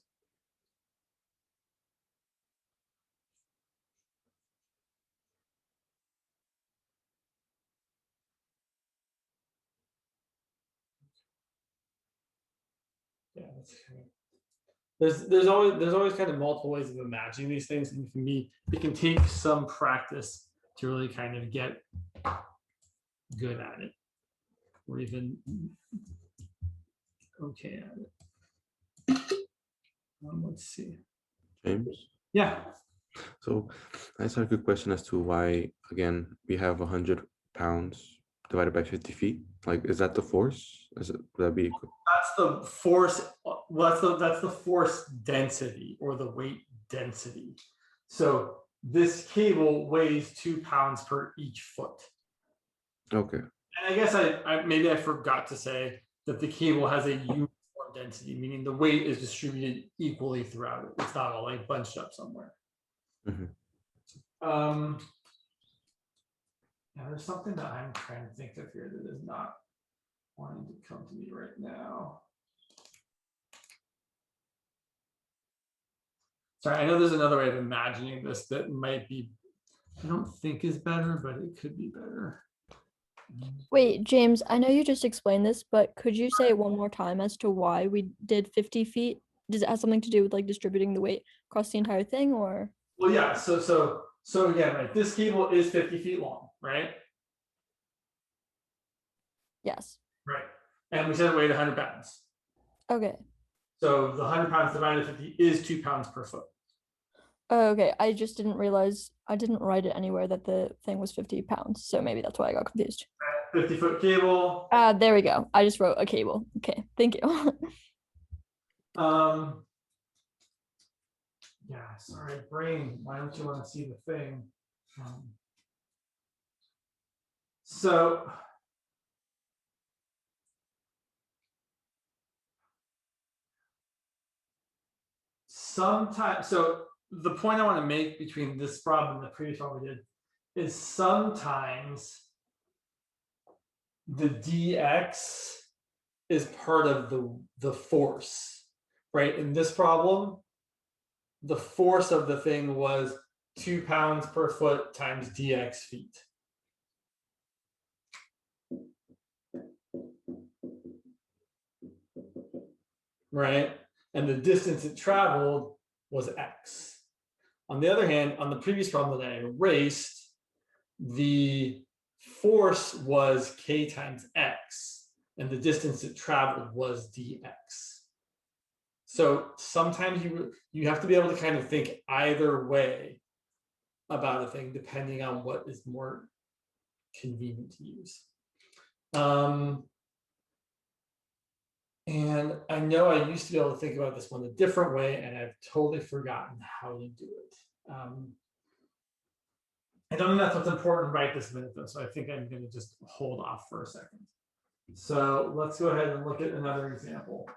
Yeah, that's kind of, there's always kind of multiple ways of imagining these things, and it can take some practice to really kind of get good at it, or even okay at it. Let's see. James. Yeah. So I just had a good question as to why, again, we have 100 pounds divided by 50 feet. Like, is that the force? Would that be equal? That's the force. Well, that's the force density or the weight density. So this cable weighs 2 pounds per each foot. Okay. And I guess I maybe I forgot to say that the cable has a uniform density, meaning the weight is distributed equally throughout it. It's not all like bunched up somewhere. Mhm. Yeah, there's something that I'm trying to think of here that is not wanting to come to me right now. Sorry, I know there's another way of imagining this that might be, I don't think is better, but it could be better. Wait, James, I know you just explained this, but could you say it one more time as to why we did 50 feet? Does it have something to do with like distributing the weight across the entire thing, or? Well, yeah, so again, right, this cable is 50 feet long, right? Yes. Right. And we said it weighed 100 pounds. Okay. So the 100 pounds divided by 50 is 2 pounds per foot. Oh, okay. I just didn't realize I didn't write it anywhere that the thing was 50 pounds. So maybe that's why I got confused. 50-foot cable. There we go. I just wrote a cable. Okay, thank you. Yeah, sorry, brain. Why don't you want to see the thing? So sometimes, so the point I want to make between this problem and the previous one we did is sometimes the dx is part of the force, right? In this problem, the force of the thing was 2 pounds per foot times dx feet. Right? And the distance it traveled was x. On the other hand, on the previous problem that I erased, the force was k times x, and the distance it traveled was dx. So sometimes you have to be able to kind of think either way about a thing, depending on what is more convenient to use. And I know I used to be able to think about this one a different way, and I've totally forgotten how to do it. I don't think that's what's important right this minute, though, so I think I'm going to just hold off for a second. So let's go ahead and look at another example.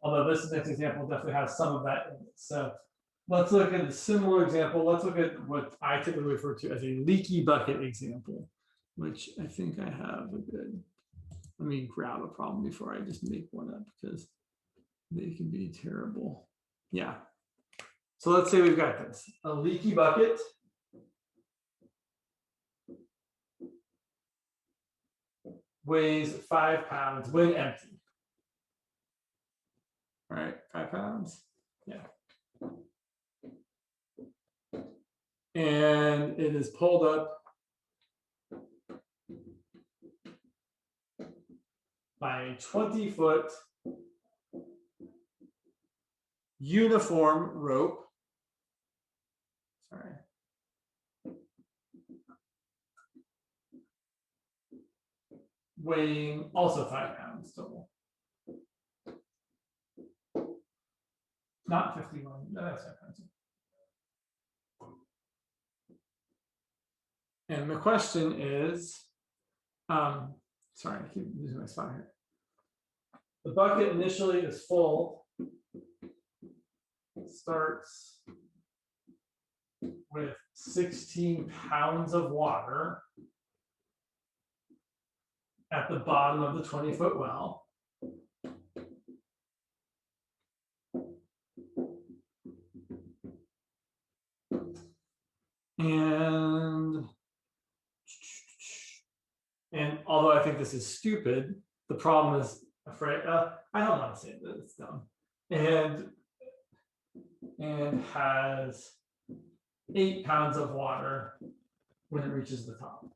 Although this next example definitely has some of that in it. So let's look at a similar example. Let's look at what I typically refer to as a leaky bucket example, which I think I have a good. Let me grab a problem before I just make one up because they can be terrible. Yeah. So let's say we've got this, a leaky bucket. Weighs 5 pounds when empty. All right, 5 pounds. Yeah. And it is pulled up by a 20-foot uniform rope. Sorry. Weighing also 5 pounds total. Not 51. No, that's 5 pounds. And the question is, sorry, I keep losing my spot here. The bucket initially is full. It starts with 16 pounds of water at the bottom of the 20-foot well. And although I think this is stupid, the problem is afraid. I don't want to say that it's dumb. And has 8 pounds of water when it reaches the top.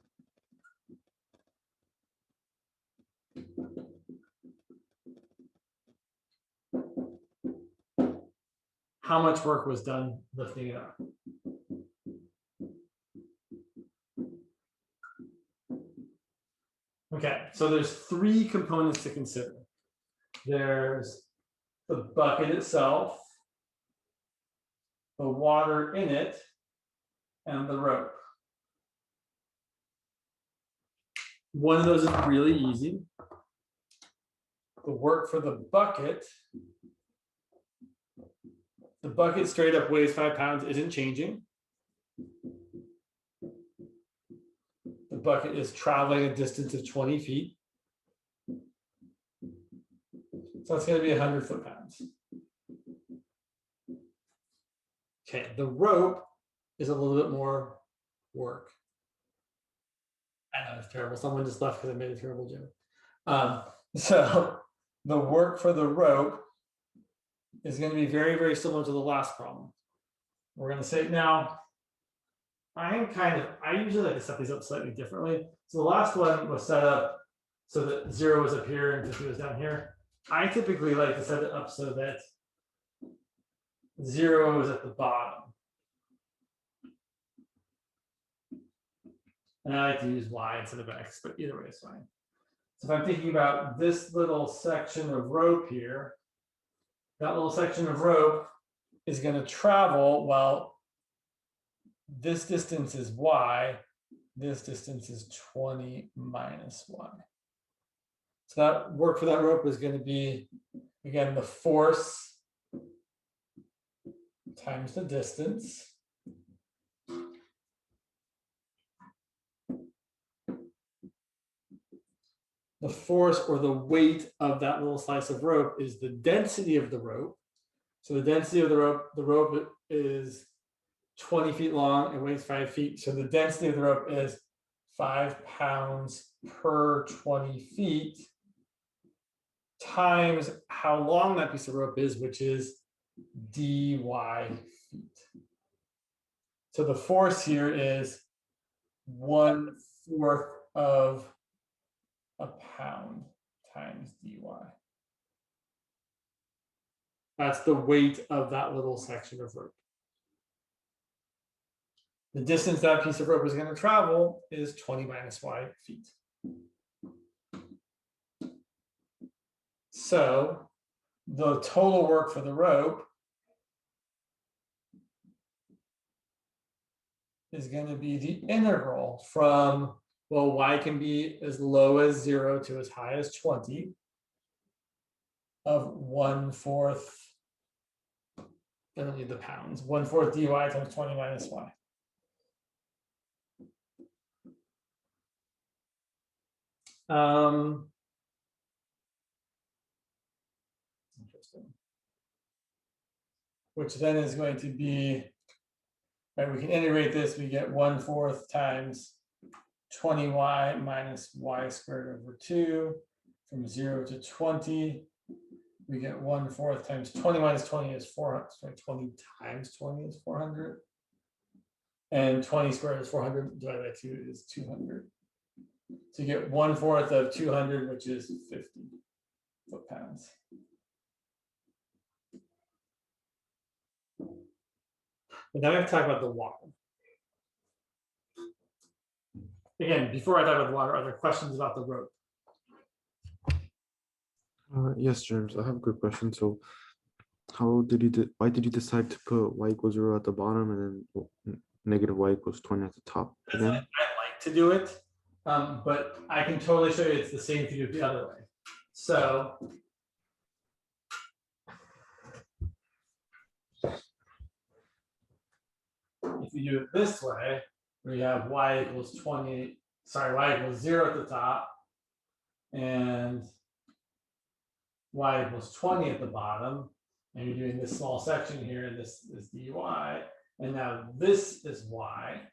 how much work was done lifting it up. Okay, so there's three components to consider. There's the bucket itself, the water in it, and the rope. One of those is really easy. The work for the bucket straight up weighs 5 pounds, isn't changing. The bucket is traveling a distance of 20 feet. So it's going to be 100 foot-pounds. Okay, the rope is a little bit more work. I know it's terrible. Someone just left because I made a terrible joke. So the work for the rope is going to be very, very similar to the last problem. We're going to say now, I usually like to set these up slightly differently. So the last one was set up so that 0 was up here and 50 was down here. I typically like to set it up so that 0 is at the bottom. And I like to use Y instead of X, but either way is fine. So if I'm thinking about this little section of rope here, that little section of rope is going to travel, well, this distance is Y, this distance is 20 minus Y. So that work for that rope is going to be, again, the force times the distance. The force or the weight of that little slice of rope is the density of the rope. So the density of the rope is 20 feet long and weighs 5 feet. So the density of the rope is 5 pounds per 20 feet times how long that piece of rope is, which is dy feet. So the force here is 1/4 of a pound times dy. That's the weight of that little section of rope. The distance that piece of rope is going to travel is 20 minus Y feet. So the total work for the rope is going to be the integral from, well, Y can be as low as 0 to as high as 20 of 1/4, I don't need the pounds, 1/4 dy times 20 minus Y. Interesting. Which then is going to be, right, we can integrate this, we get 1/4 times 20y minus y squared over 2 from 0 to 20. We get 1/4 times 20 minus 20 is 400. So 20 times 20 is 400. And 20 squared is 400 divided by 2 is 200. So you get 1/4 of 200, which is 50 foot-pounds. And now we have to talk about the water. Again, before I talk about the water, are there questions about the rope? Yes, James, I have a good question. So why did you decide to put y equals 0 at the bottom and then negative y equals 20 at the top again? I like to do it, but I can totally show you it's the same to do it the other way. So if you do it this way, where you have y equals 20, sorry, y equals 0 at the top, and y equals 20 at the bottom, and you're doing this small section here, and this is dy, and now this is y.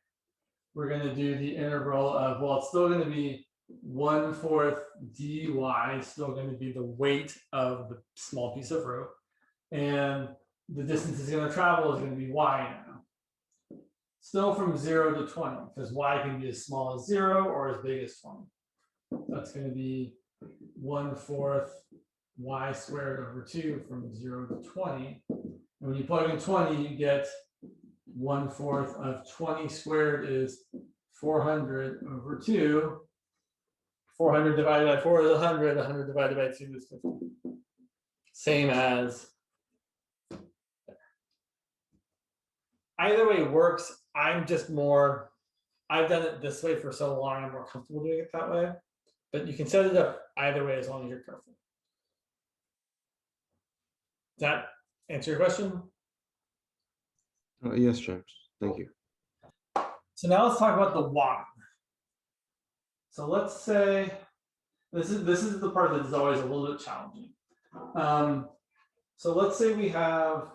We're going to do the integral of, well, it's still going to be 1/4 dy, still going to be the weight of the small piece of rope, and the distance it's going to travel is going to be y now. Still from 0 to 20, because y can be as small as 0 or as big as 20. That's going to be 1/4 y squared over 2 from 0 to 20. And when you plug in 20, you get 1/4 of 20 squared is 400 over 2. 400 divided by 4 is 100. 100 divided by 2 is 50. Same as. Either way works. I'm just more, I've done it this way for so long, I'm more comfortable doing it that way. But you can set it up either way as long as you're careful. Does that answer your question? Yes, James. Thank you. So now let's talk about the water. So let's say this is the part that is always a little bit challenging. So let's say we have,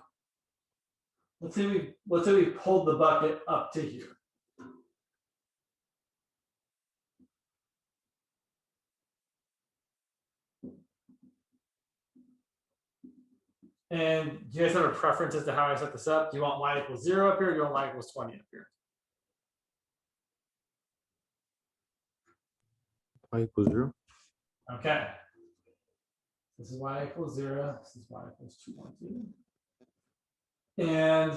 let's say we pulled the bucket up to here. And do you guys have a preference as to how I set this up? Do you want y equals 0 up here, or do you want y equals 20 up here? Y equals 0. Okay. This is y equals 0. This is y equals 20. And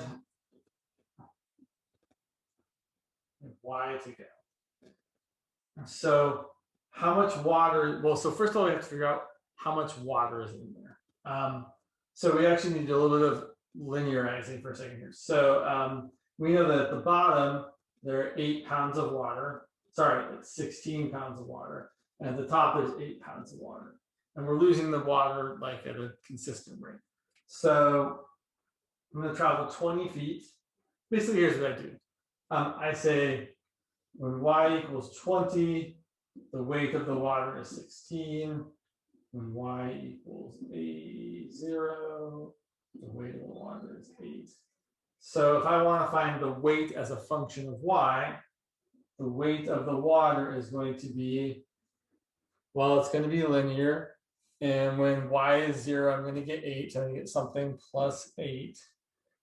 y to go. So how much water? Well, so first of all, we have to figure out how much water is in there. So we actually need to do a little bit of linearizing for a second here. So we know that at the bottom, there are 8 pounds of water. Sorry, it's 16 pounds of water. And at the top, there's 8 pounds of water. And we're losing the water like at a consistent rate. So I'm going to travel 20 feet. Basically, here's what I do. I say when y equals 20, the weight of the water is 16. When y equals 0, the weight of the water is 8. So if I want to find the weight as a function of y, the weight of the water is going to be, well, it's going to be linear. And when y is 0, I'm going to get 8. So I'm going to get something plus 8.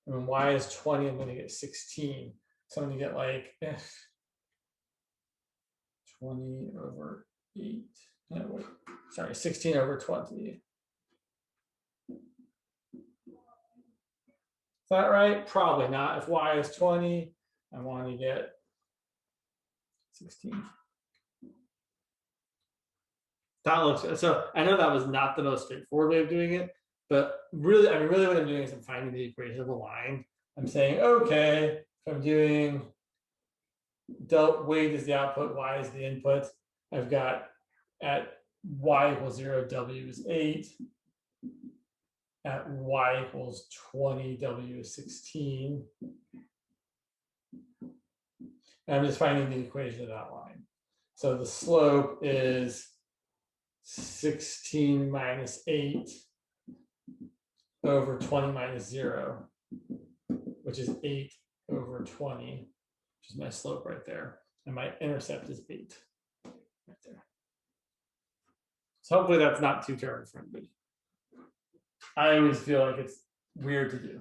And when y is 20, I'm going to get 16. So I'm going to get like 20 over 8. No, wait, sorry, 16 over 20. Is that right? Probably not. If y is 20, I want to get 16. That looks, so I know that was not the most straightforward way of doing it, but really, I mean, really what I'm doing is I'm finding the equation of the line. I'm saying, okay, if I'm doing weight is the output, y is the input, I've got at y equals 0, w is 8. At y equals 20, w is 16. And I'm just finding the equation of that line. So the slope is 16 minus 8 over 20 minus 0, which is 8 over 20, which is my slope right there. And my intercept is 8 right there. So hopefully that's not too terrible for anybody. I always feel like it's weird to do.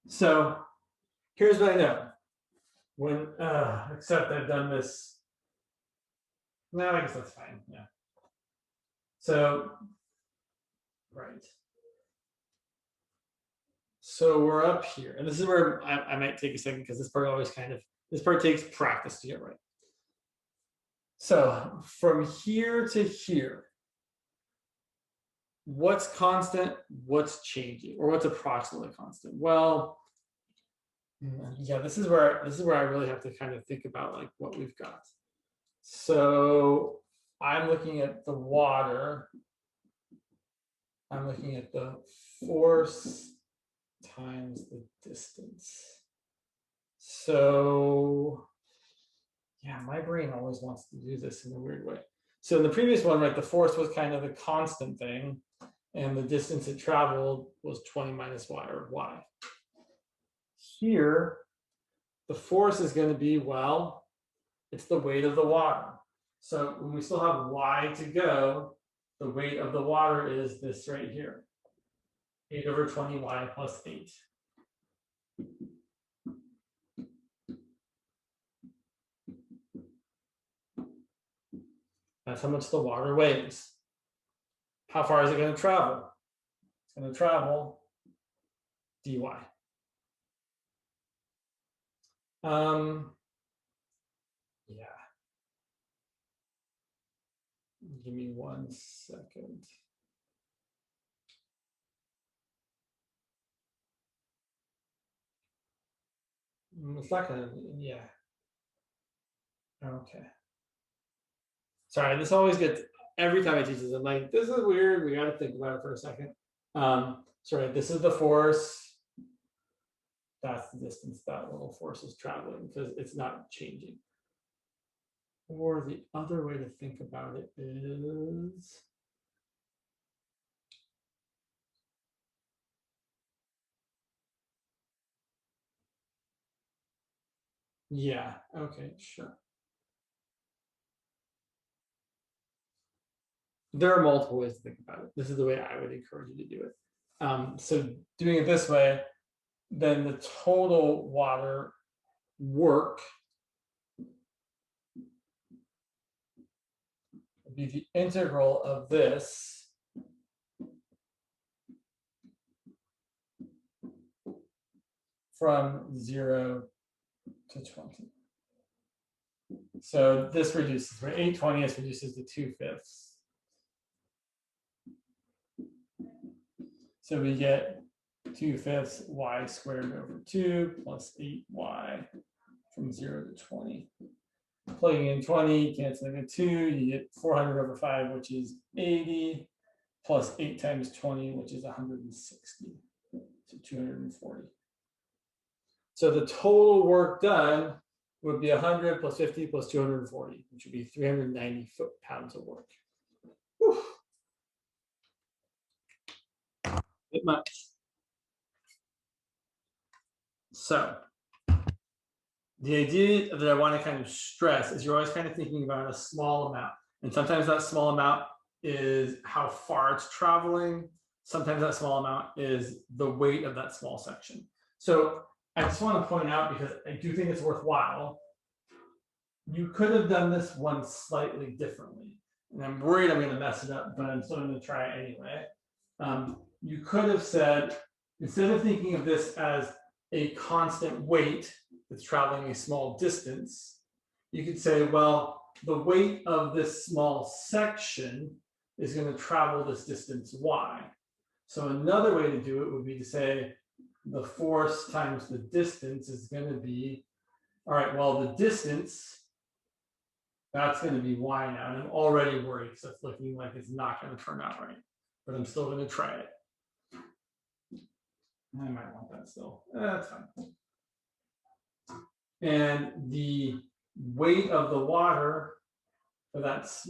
So here's what I know. When, except I've done this. No, I guess that's fine. Yeah. So, right. So we're up here. And this is where I might take a second because this part always this part takes practice to get right. So from here to here, what's constant, what's changing, or what's approximately constant? Well, yeah, this is where I really have to kind of think about like what we've got. So I'm looking at the water. I'm looking at the force times the distance. So yeah, my brain always wants to do this in a weird way. So in the previous one, right, the force was kind of the constant thing, and the distance it traveled was 20 minus y, or y. Here, the force is going to be, well, it's the weight of the water. So when we still have y to go, the weight of the water is this right here, 8 over 20y plus 8. That's how much the water weighs. How far is it going to travel? It's going to travel dy. Yeah. Give me 1 second. It's not gonna, yeah. Okay. Sorry, this always gets, every time I teach this, I'm like, this is weird. We got to think about it for a second. Sorry, this is the force. That's the distance that little force is traveling because it's not changing. Or the other way to think about it is, yeah, okay, sure. There are multiple ways to think about it. This is the way I would encourage you to do it. So doing it this way, then the total water work would be the integral of this from 0 to 20. So this reduces, right? 8/20 reduces to 2/5. So we get 2/5 y squared over 2 plus 8y from 0 to 20. Plugging in 20, canceling the 2, you get 400 over 5, which is 80, plus 8 times 20, which is 160, so 240. So the total work done would be 100 plus 50 plus 240, which would be 390 foot-pounds of work. Whew. Bit much. So the idea that I want to kind of stress is you're always kind of thinking about a small amount. And sometimes that small amount is how far it's traveling. Sometimes that small amount is the weight of that small section. So I just want to point out, because I do think it's worthwhile, you could have done this one slightly differently. And I'm worried I'm going to mess it up, but I'm still going to try it anyway. You could have said, instead of thinking of this as a constant weight that's traveling a small distance, you could say, well, the weight of this small section is going to travel this distance y. So another way to do it would be to say the force times the distance is going to be, all right, well, the distance, that's going to be y now. And I'm already worried because it's looking like it's not going to turn out right, but I'm still going to try it. I might want that still. That's fine. And the weight of the water, that's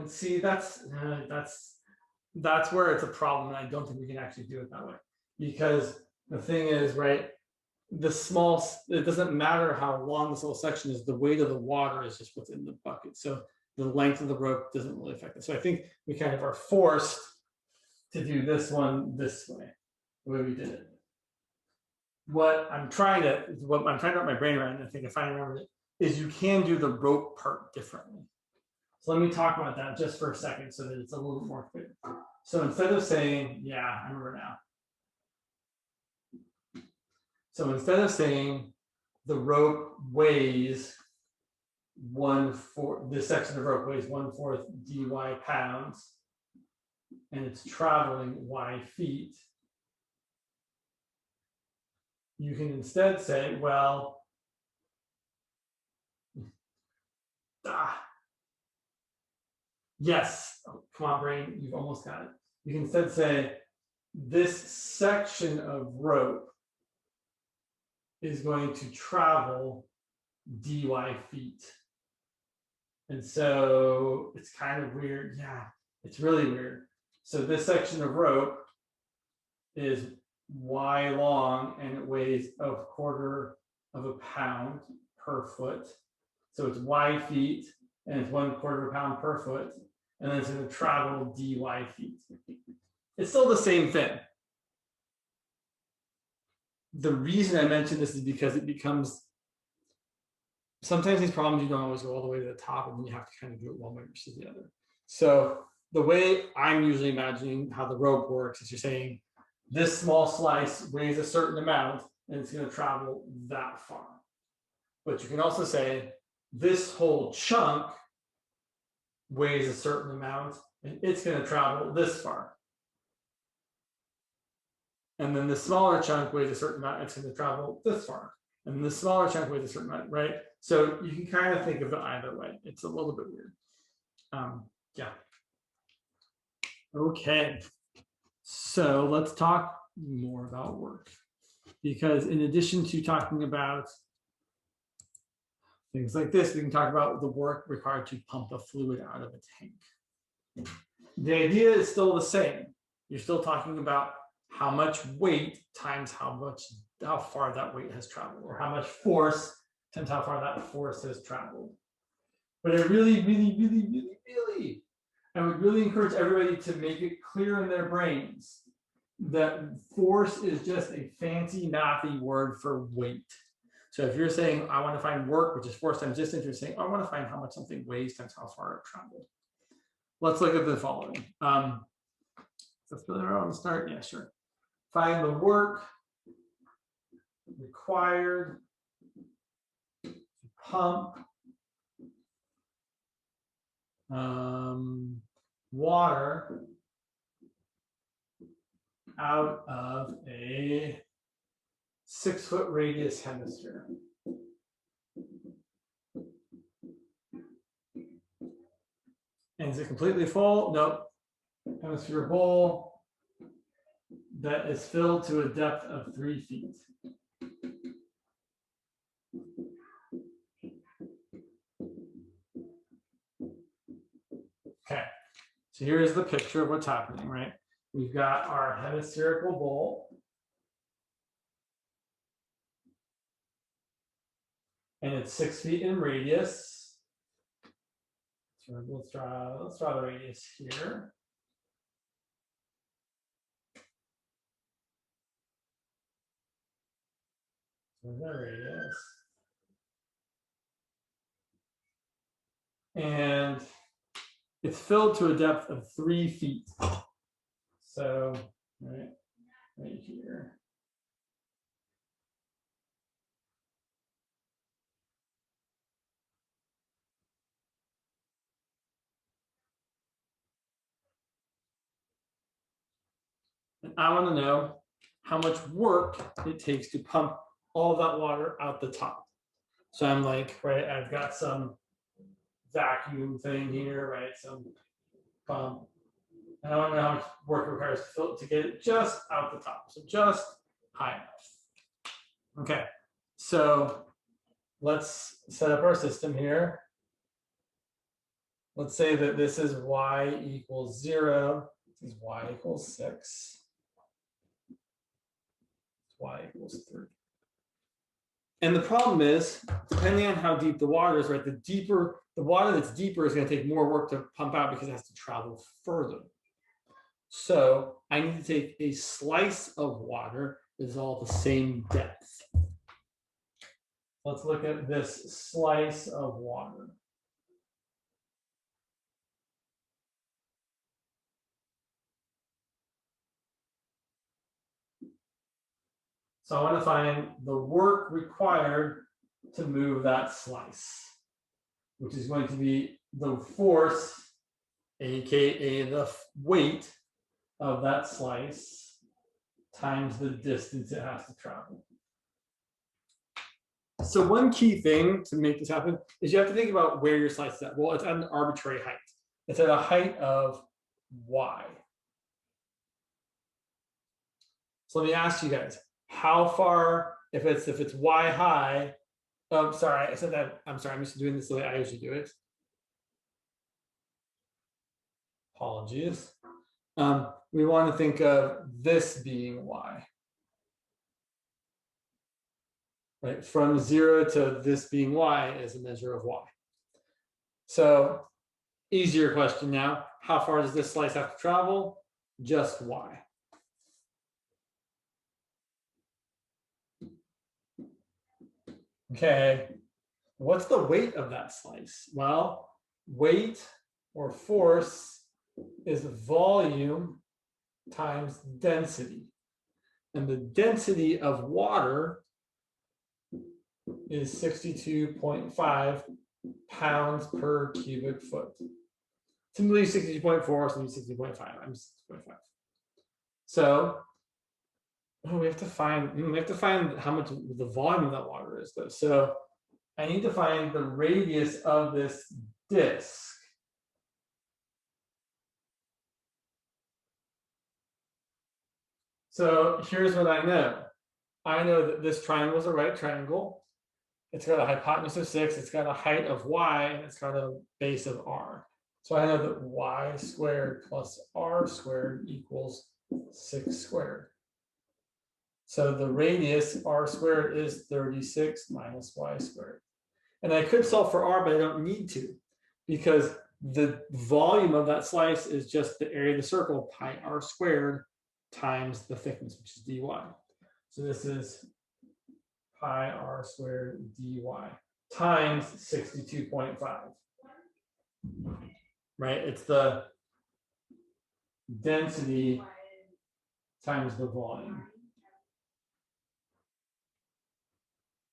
see, that's where it's a problem, and I don't think we can actually do it that way, because the thing is, right, the small, it doesn't matter how long this little section is, the weight of the water is just what's in the bucket. So the length of the rope doesn't really affect it. So I think we kind of are forced to do this one this way, the way we did it. What I'm trying to wrap my brain around, and I think if I remember it, is you can do the rope part differently. So let me talk about that just for a second so that it's a little bit more clear. So instead of saying, yeah, I remember now. So instead of saying the rope weighs 1/4, this section of rope weighs 1/4 dy pounds, and it's traveling y feet, you can instead say, well, yes, oh, come on, brain, you've almost got it. You can instead say this section of rope is going to travel dy feet. And so it's kind of weird. Yeah, it's really weird. So this section of rope is y long, and it weighs 1/4 of a pound per foot. So it's y feet, and it's 1/4 pound per foot, and then it's going to travel dy feet. It's still the same thing. The reason I mention this is because it becomes, sometimes these problems you don't always go all the way to the top, and then you have to kind of do it one way versus the other. So the way I'm usually imagining how the rope works is you're saying this small slice weighs a certain amount and it's going to travel that far. But you can also say this whole chunk weighs a certain amount and it's going to travel this far. And then the smaller chunk weighs a certain amount, it's going to travel this far. And the smaller chunk weighs a certain amount, right? So you can kind of think of it either way. It's a little bit weird. Yeah. Okay. So let's talk more about work. Because in addition to talking about things like this, we can talk about the work required to pump a fluid out of a tank. The idea is still the same. You're still talking about how much weight times how far that weight has traveled, or how much force times how far that force has traveled. But I really, I would really encourage everybody to make it clear in their brains that force is just a fancy, mathy word for weight. So if you're saying, I want to find work, which is force times distance, you're saying, I want to find how much something weighs times how far it traveled. Let's look at the following. Let's go there on the start. Yeah, sure. Find the work required to pump water out of a 6-foot radius hemisphere. And is it completely full? Nope. Hemisphere bowl that is filled to a depth of 3 feet. Okay, so here's the picture of what's happening, right? We've got our hemispherical bowl. And it's 6 feet in radius. So let's draw the radius here. So the radius. And it's filled to a depth of 3 feet. So, right here. And I want to know how much work it takes to pump all that water out the top. So I'm like, right, I've got some vacuum thing here, right? Some pump. And I want to know how much work it requires to get it just out the top. So just high enough. Okay, so let's set up our system here. Let's say that this is y equals 0. This is y equals 6. Y equals 3. And the problem is, depending on how deep the water is, right, the water that's deeper is going to take more work to pump out because it has to travel further. So I need to take a slice of water that is all the same depth. Let's look at this slice of water. So I want to find the work required to move that slice, which is going to be the force, aka the weight of that slice, times the distance it has to travel. So one key thing to make this happen is you have to think about where your slice is at. Well, it's at an arbitrary height. It's at a height of y. So let me ask you guys, how far, if it's y high, sorry, I said that, I'm sorry, I'm just doing this the way I usually do it. Apologies. We want to think of this being y. Right, from 0 to this being y is a measure of y. So, easier question now. How far does this slice have to travel? Just y. Okay, what's the weight of that slice? Well, weight or force is volume times density. and the density of water is 62.5 pounds per cubic foot. Typically 62.4, so 60.5. I'm 60.5. So we have to find how much the volume of that water is, though. So I need to find the radius of this disk. So here's what I know. I know that this triangle is a right triangle. It's got a hypotenuse of 6, it's got a height of y, and it's got a base of r. So I know that y squared plus r squared equals 6 squared. So the radius r squared is 36 minus y squared. And I could solve for r, but I don't need to, because the volume of that slice is just the area of the circle, pi r squared times the thickness, which is dy. So this is pi r squared dy times 62.5. Right? It's the density times the volume.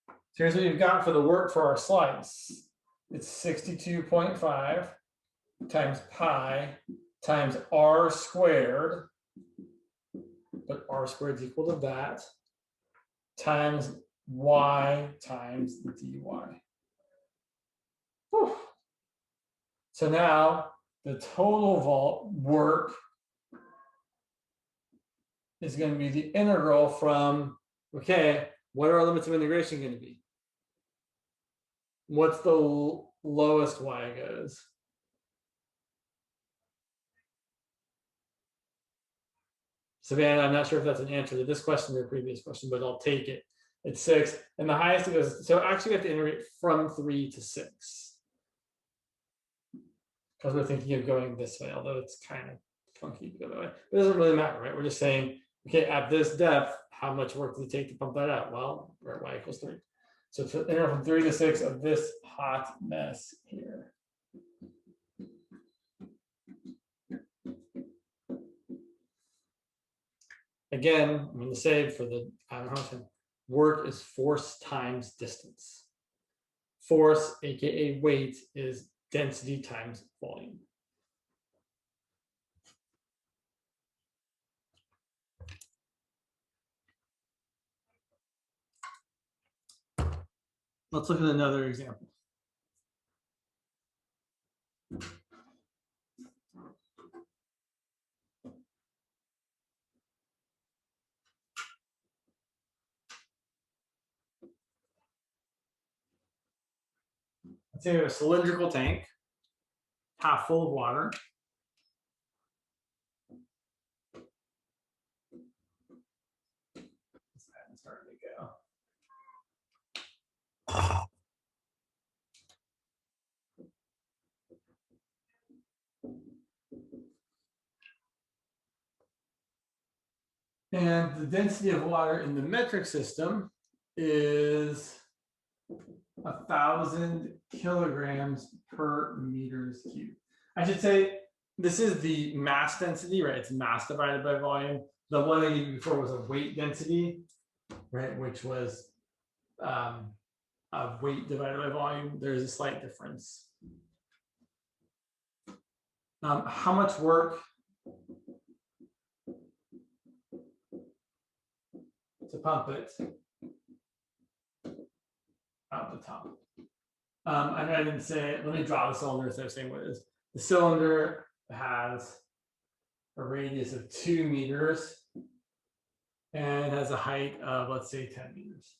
So here's what you've got for the work for our slice. It's 62.5 times pi times r squared, but r squared is equal to that, times y times the dy. Whew. So now the total work is going to be the integral from, okay, what are our limits of integration going to be? What's the lowest y goes? Savannah, I'm not sure if that's an answer to this question or the previous question, but I'll take it. It's 6, and the highest it goes. So actually, we have to integrate from 3 to 6 because we're thinking of going this way, although it's kind of funky to go that way. It doesn't really matter, right? We're just saying, okay, at this depth, how much work does it take to pump that out? Well, we're at y equals 3. So it's integral from 3 to 6 of this hot mess here. Again, I'm going to say for the work is force times distance. Force, aka weight, is density times volume. Let's look at another example. Let's say we have a cylindrical tank, half full of water. It's starting to go. And the density of water in the metric system is 1,000 kilograms per meters cubed. I should say this is the mass density, right? It's mass divided by volume. The one I gave you before was a weight density, right? Which was of weight divided by volume. There's a slight difference. How much work to pump it out the top? I didn't say, let me draw the cylinder instead of saying what it is. The cylinder has a radius of 2 meters and has a height of, let's say, 10 meters.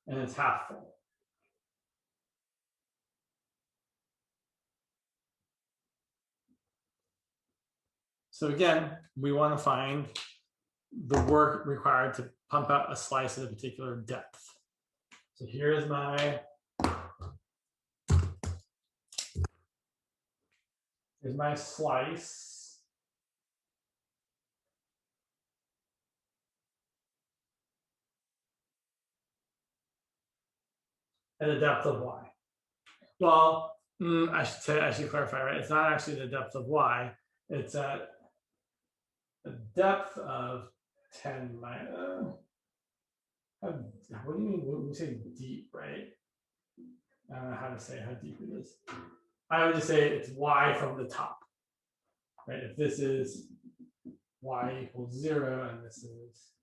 And it's half full. So again, we want to find the work required to pump out a slice at a particular depth. So here's my slice. At a depth of y. Well, I should clarify, right? It's not actually the depth of y. It's at a depth of 10 minus. What do you mean when we say deep, right? I don't know how to say how deep it is. I would just say it's y from the top, right? If this is y equals 0 and this is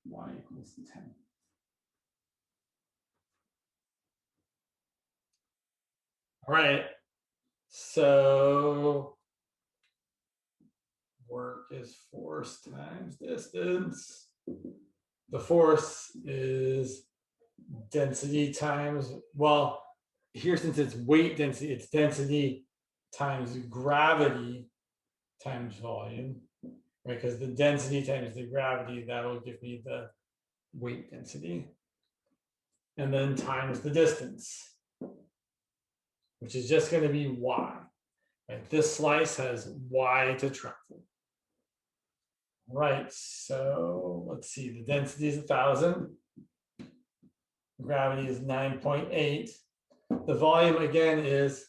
y equals 10. All right, so work is force times distance. The force is density times, well, here since it's weight density, it's density times gravity times volume, right? Because the density times the gravity, that'll give me the weight density. And then times the distance, which is just going to be y. Right? This slice has y to travel. Right, so let's see, the density is 1,000. Gravity is 9.8. The volume again is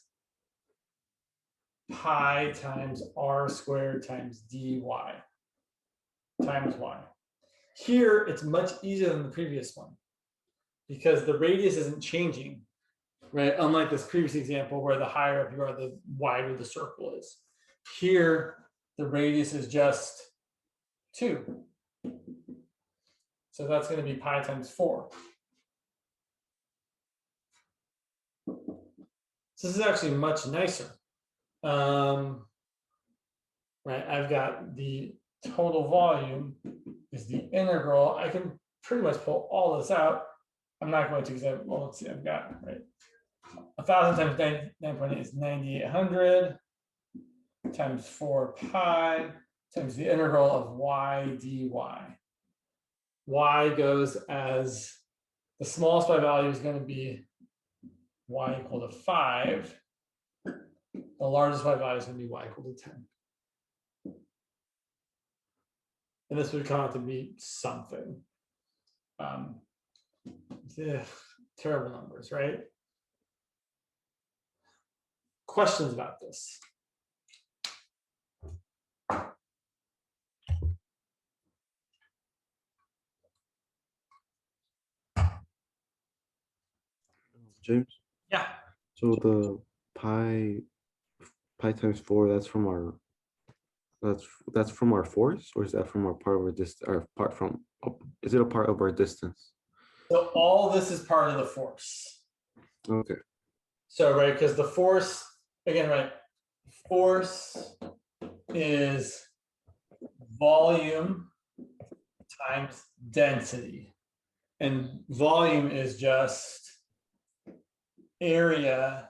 pi times r squared times dy times y. Here, it's much easier than the previous one because the radius isn't changing, right? Unlike this previous example where the higher up you are, the wider the circle is. Here, the radius is just 2. So that's going to be pi times 4. So this is actually much nicer. Right, I've got the total volume is the integral. I can pretty much pull all this out. I'm not going to because well, let's see, I've got right 1,000 times 9.8 is 9,800 times 4 pi times the integral of y dy. Y goes as the smallest by value is going to be y equal to 5. The largest by value is going to be y equal to 10. And this would come out to be something. Terrible numbers, right? Questions about this? James, Yeah. so the pi times 4, that's from our force, or is that from our part of our distance, or part from, is it a part of our distance? So all this is part of the force. Okay. So right, because the force, again, right, force is volume times density. And volume is just area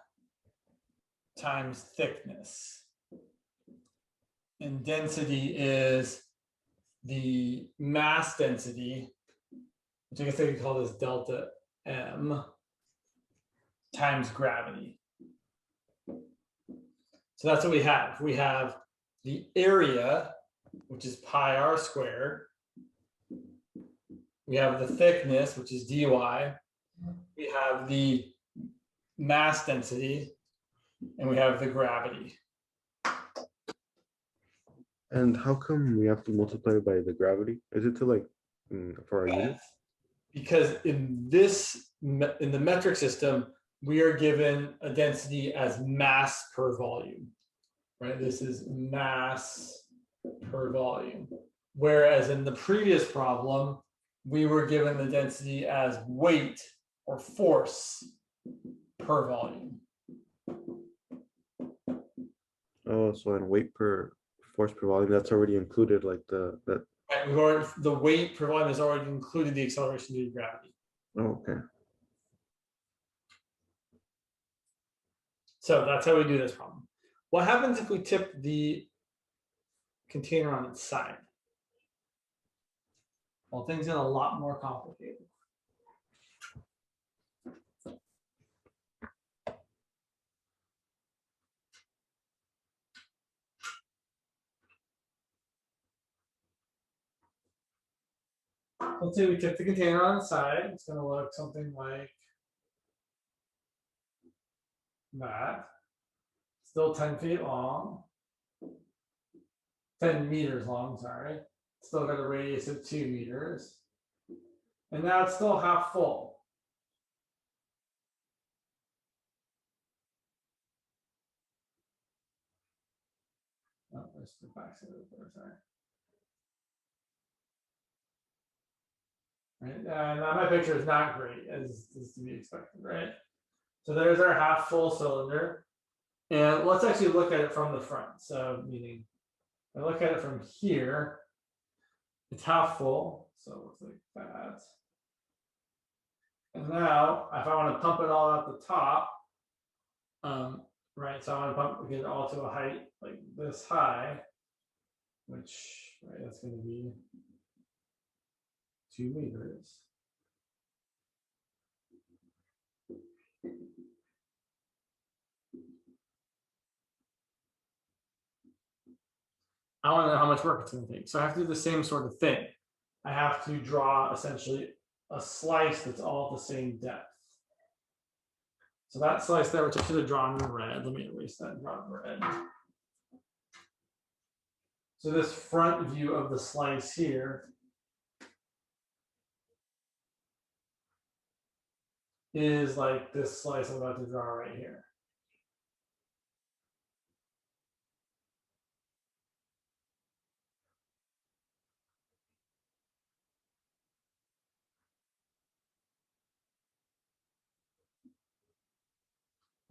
times thickness. And density is the mass density, which I guess they could call this delta M, times gravity. So that's what we have. We have the area, which is pi r squared. We have the thickness, which is dy. We have the mass density, and we have the gravity. And how come we have to multiply by the gravity? Is it to like for our unit? Because in the metric system, we are given a density as mass per volume, right? This is mass per volume. Whereas in the previous problem, we were given the density as weight or force per volume. Oh, so in weight per force per volume, that's already included, like that. Right, we've already, the weight per volume has already included the acceleration due to gravity. Oh, okay. So that's how we do this problem. What happens if we tip the container on its side? Well, things get a lot more complicated. Let's say we tip the container on its side. It's going to look something like that. Still 10 feet long. 10 meters long, sorry. Still got a radius of 2 meters. And now it's still half full. Oh, there's the backside of it, sorry. Right, now my picture is not great, as is to be expected, right? So there's our half full cylinder. And let's actually look at it from the front. So meaning, if I look at it from here, it's half full, so it looks like that. And now, if I want to pump it all at the top, right, so I want to get it all to a height like this high, which, right, that's going to be 2 meters. I want to know how much work it's going to take. So I have to do the same sort of thing. I have to draw essentially a slice that's all the same depth. So that slice there, which I should have drawn in red, let me erase that and draw it in red. So this front view of the slice here is like this slice I'm about to draw right here.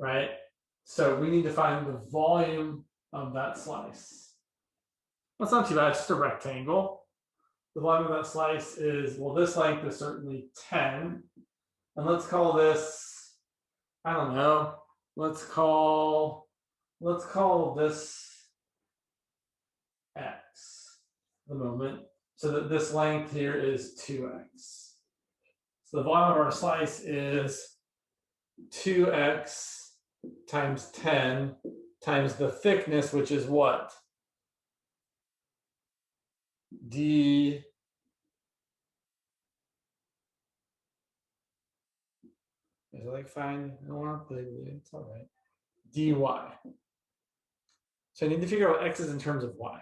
Right? So we need to find the volume of that slice. That's not too bad, it's just a rectangle. The volume of that slice is, well, this length is certainly 10. And let's call this, I don't know, let's call this x the moment, so that this length here is 2x. So the volume of our slice is 2x times 10 times the thickness, which is what? D is it like fine? I don't want to play with it. It's all right. dy. So I need to figure out what x is in terms of y.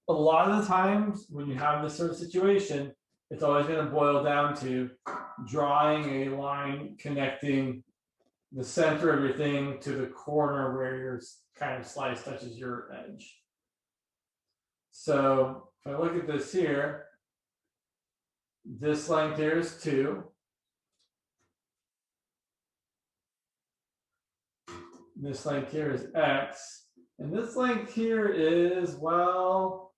A lot of the times when you have this sort of situation, it's always going to boil down to drawing a line connecting the center of your thing to the corner where your kind of slice touches your edge. So if I look at this here, this length here is 2. This length here is x. And this length here is, well,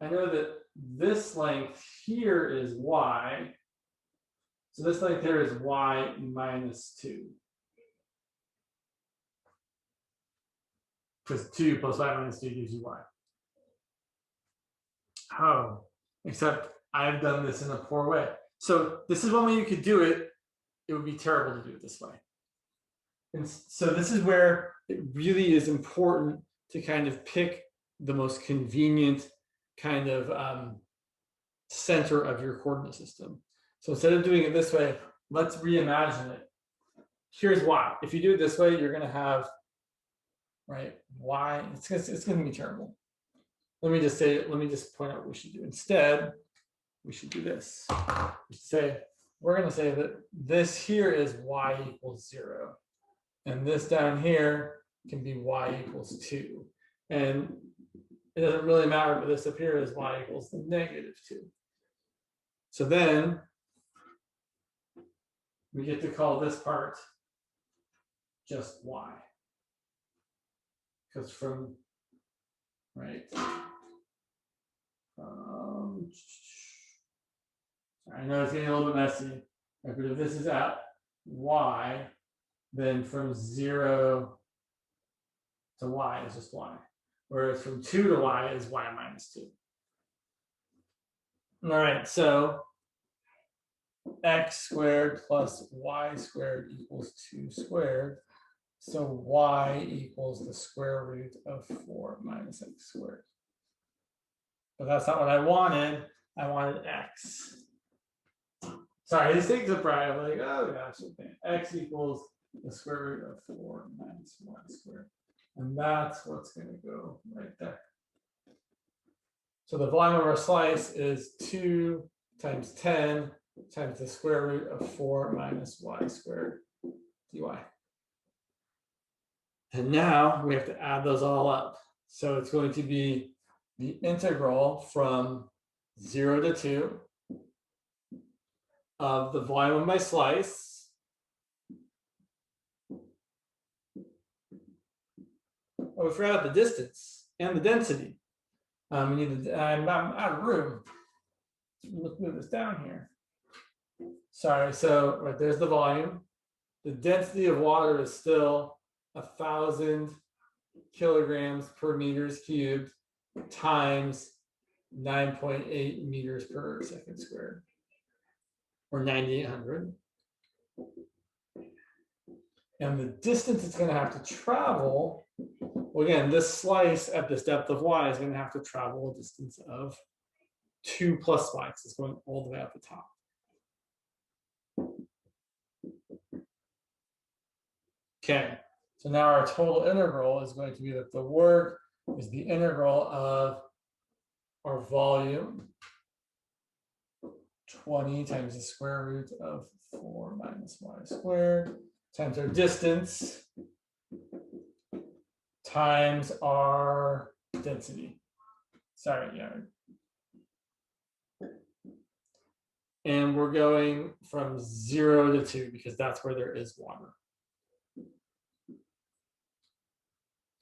I know that this length here is y. So this length here is y minus 2. Because 2 plus y minus 2 gives you y. Oh, except I've done this in a poor way. So this is one way you could do it. It would be terrible to do it this way. And so this is where it really is important to kind of pick the most convenient kind of center of your coordinate system. So instead of doing it this way, let's reimagine it. Here's why. If you do it this way, you're going to have, right, y. It's going to be terrible. Let me just point out what we should do. Instead, we should do this. We're going to say that this here is y equals 0. And this down here can be y equals 2. And it doesn't really matter, but this up here is y equals negative 2. So then we get to call this part just y. Because from, right, I know it's getting a little bit messy, but if this is at y, then from 0 to y is just y. Whereas from 2 to y is y minus 2. All right, so x squared plus y squared equals 2 squared. So y equals the square root of 4 minus x squared. But that's not what I wanted. I wanted x. Sorry, these things are bright. I'm like, oh gosh, okay. X equals the square root of 4 minus y squared. And that's what's going to go right there. So the volume of our slice is 2 times 10 times the square root of 4 minus y squared dy. And now we have to add those all up. So it's going to be the integral from 0 to 2 of the volume of my slice we forgot the distance and the density. We need to, I'm out of room. Let's move this down here. Sorry, so right there's the volume. The density of water is still 1,000 kilograms per meters cubed times 9.8 meters per second squared, or 9,800. And the distance it's going to have to travel, well, again, this slice at this depth of y is going to have to travel a distance of 2 plus y, because it's going all the way up the top. Okay, so now our total integral is going to be that the work is the integral of our volume, 20 times the square root of 4 minus y squared, times our distance, times our density. Sorry, yeah. And we're going from 0 to 2 because that's where there is water.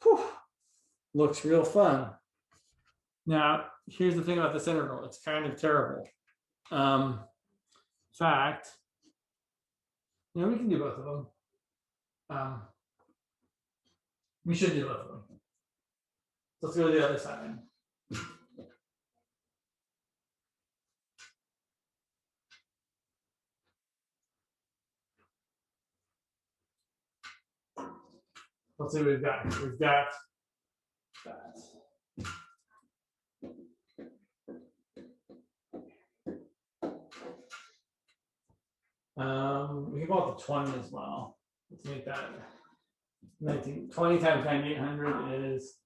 Whew. Looks real fun. Now, here's the thing about this integral. It's kind of terrible. In fact, we can do both of them. We should do both of them. Let's go to the other side. Let's see what we've got. We've got that. We can go up to 20 as well. Let's make that 20 times 9,800 is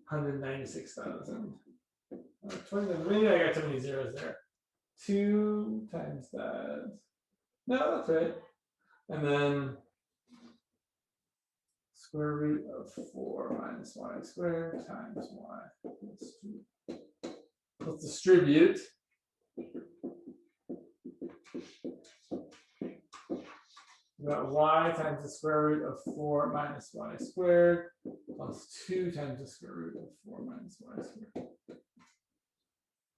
196,000. 20, maybe I got too many zeros there. 2 times that. No, that's right. And then square root of 4 minus y squared times y. Let's distribute. We got y times the square root of 4 minus y squared plus 2 times the square root of 4 minus y squared.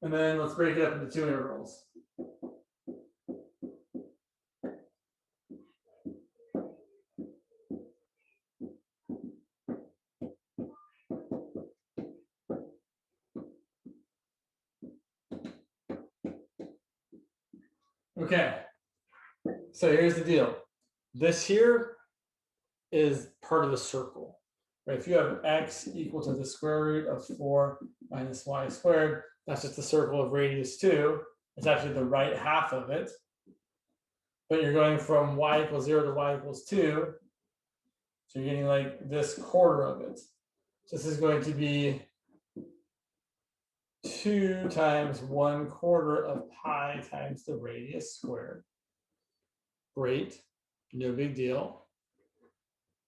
And then let's break it up into two integrals. Okay, so here's the deal. This here is part of the circle, right? If you have x equal to the square root of 4 minus y squared, that's just the circle of radius 2. It's actually the right half of it. But you're going from y equals 0 to y equals 2. So you're getting like this quarter of it. So this is going to be 2 times 1/4 of pi times the radius squared. Great, no big deal.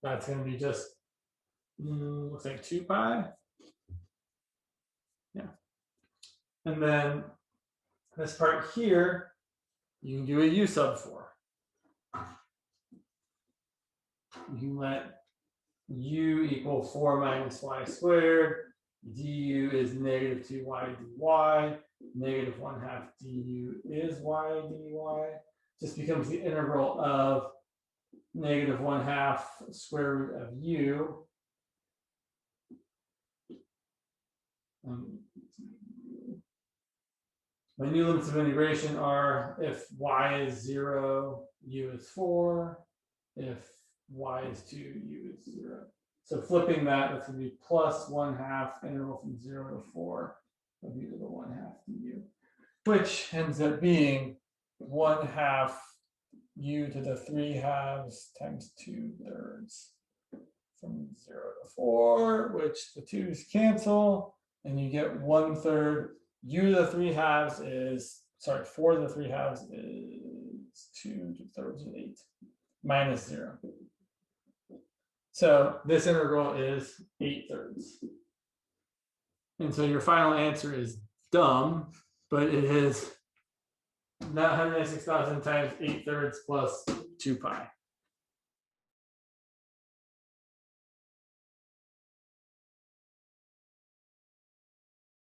That's going to be just, looks like 2 pi. Yeah. And then this part here, you can do a u sub for. You can let u equal 4 minus y squared. Du is negative 2y dy. Negative 1/2 du is y dy. Just becomes the integral of negative 1/2 square root of u. My new limits of integration are if y is 0, u is 4. If y is 2, u is 0. So flipping that, that's going to be plus 1/2 integral from 0 to 4 of u to the 1/2 du, which ends up being 1/2 u to the 3/2 times 2/3 from 0 to 4, which the 2's cancel, and you get 1/3. U to the 3/2 is, sorry, 4 to the 3/2 is 2 to the 3rd is 8, minus 0. So this integral is 8/3. And so your final answer is dumb, but it is not 196,000 times 8/3 plus 2 pi.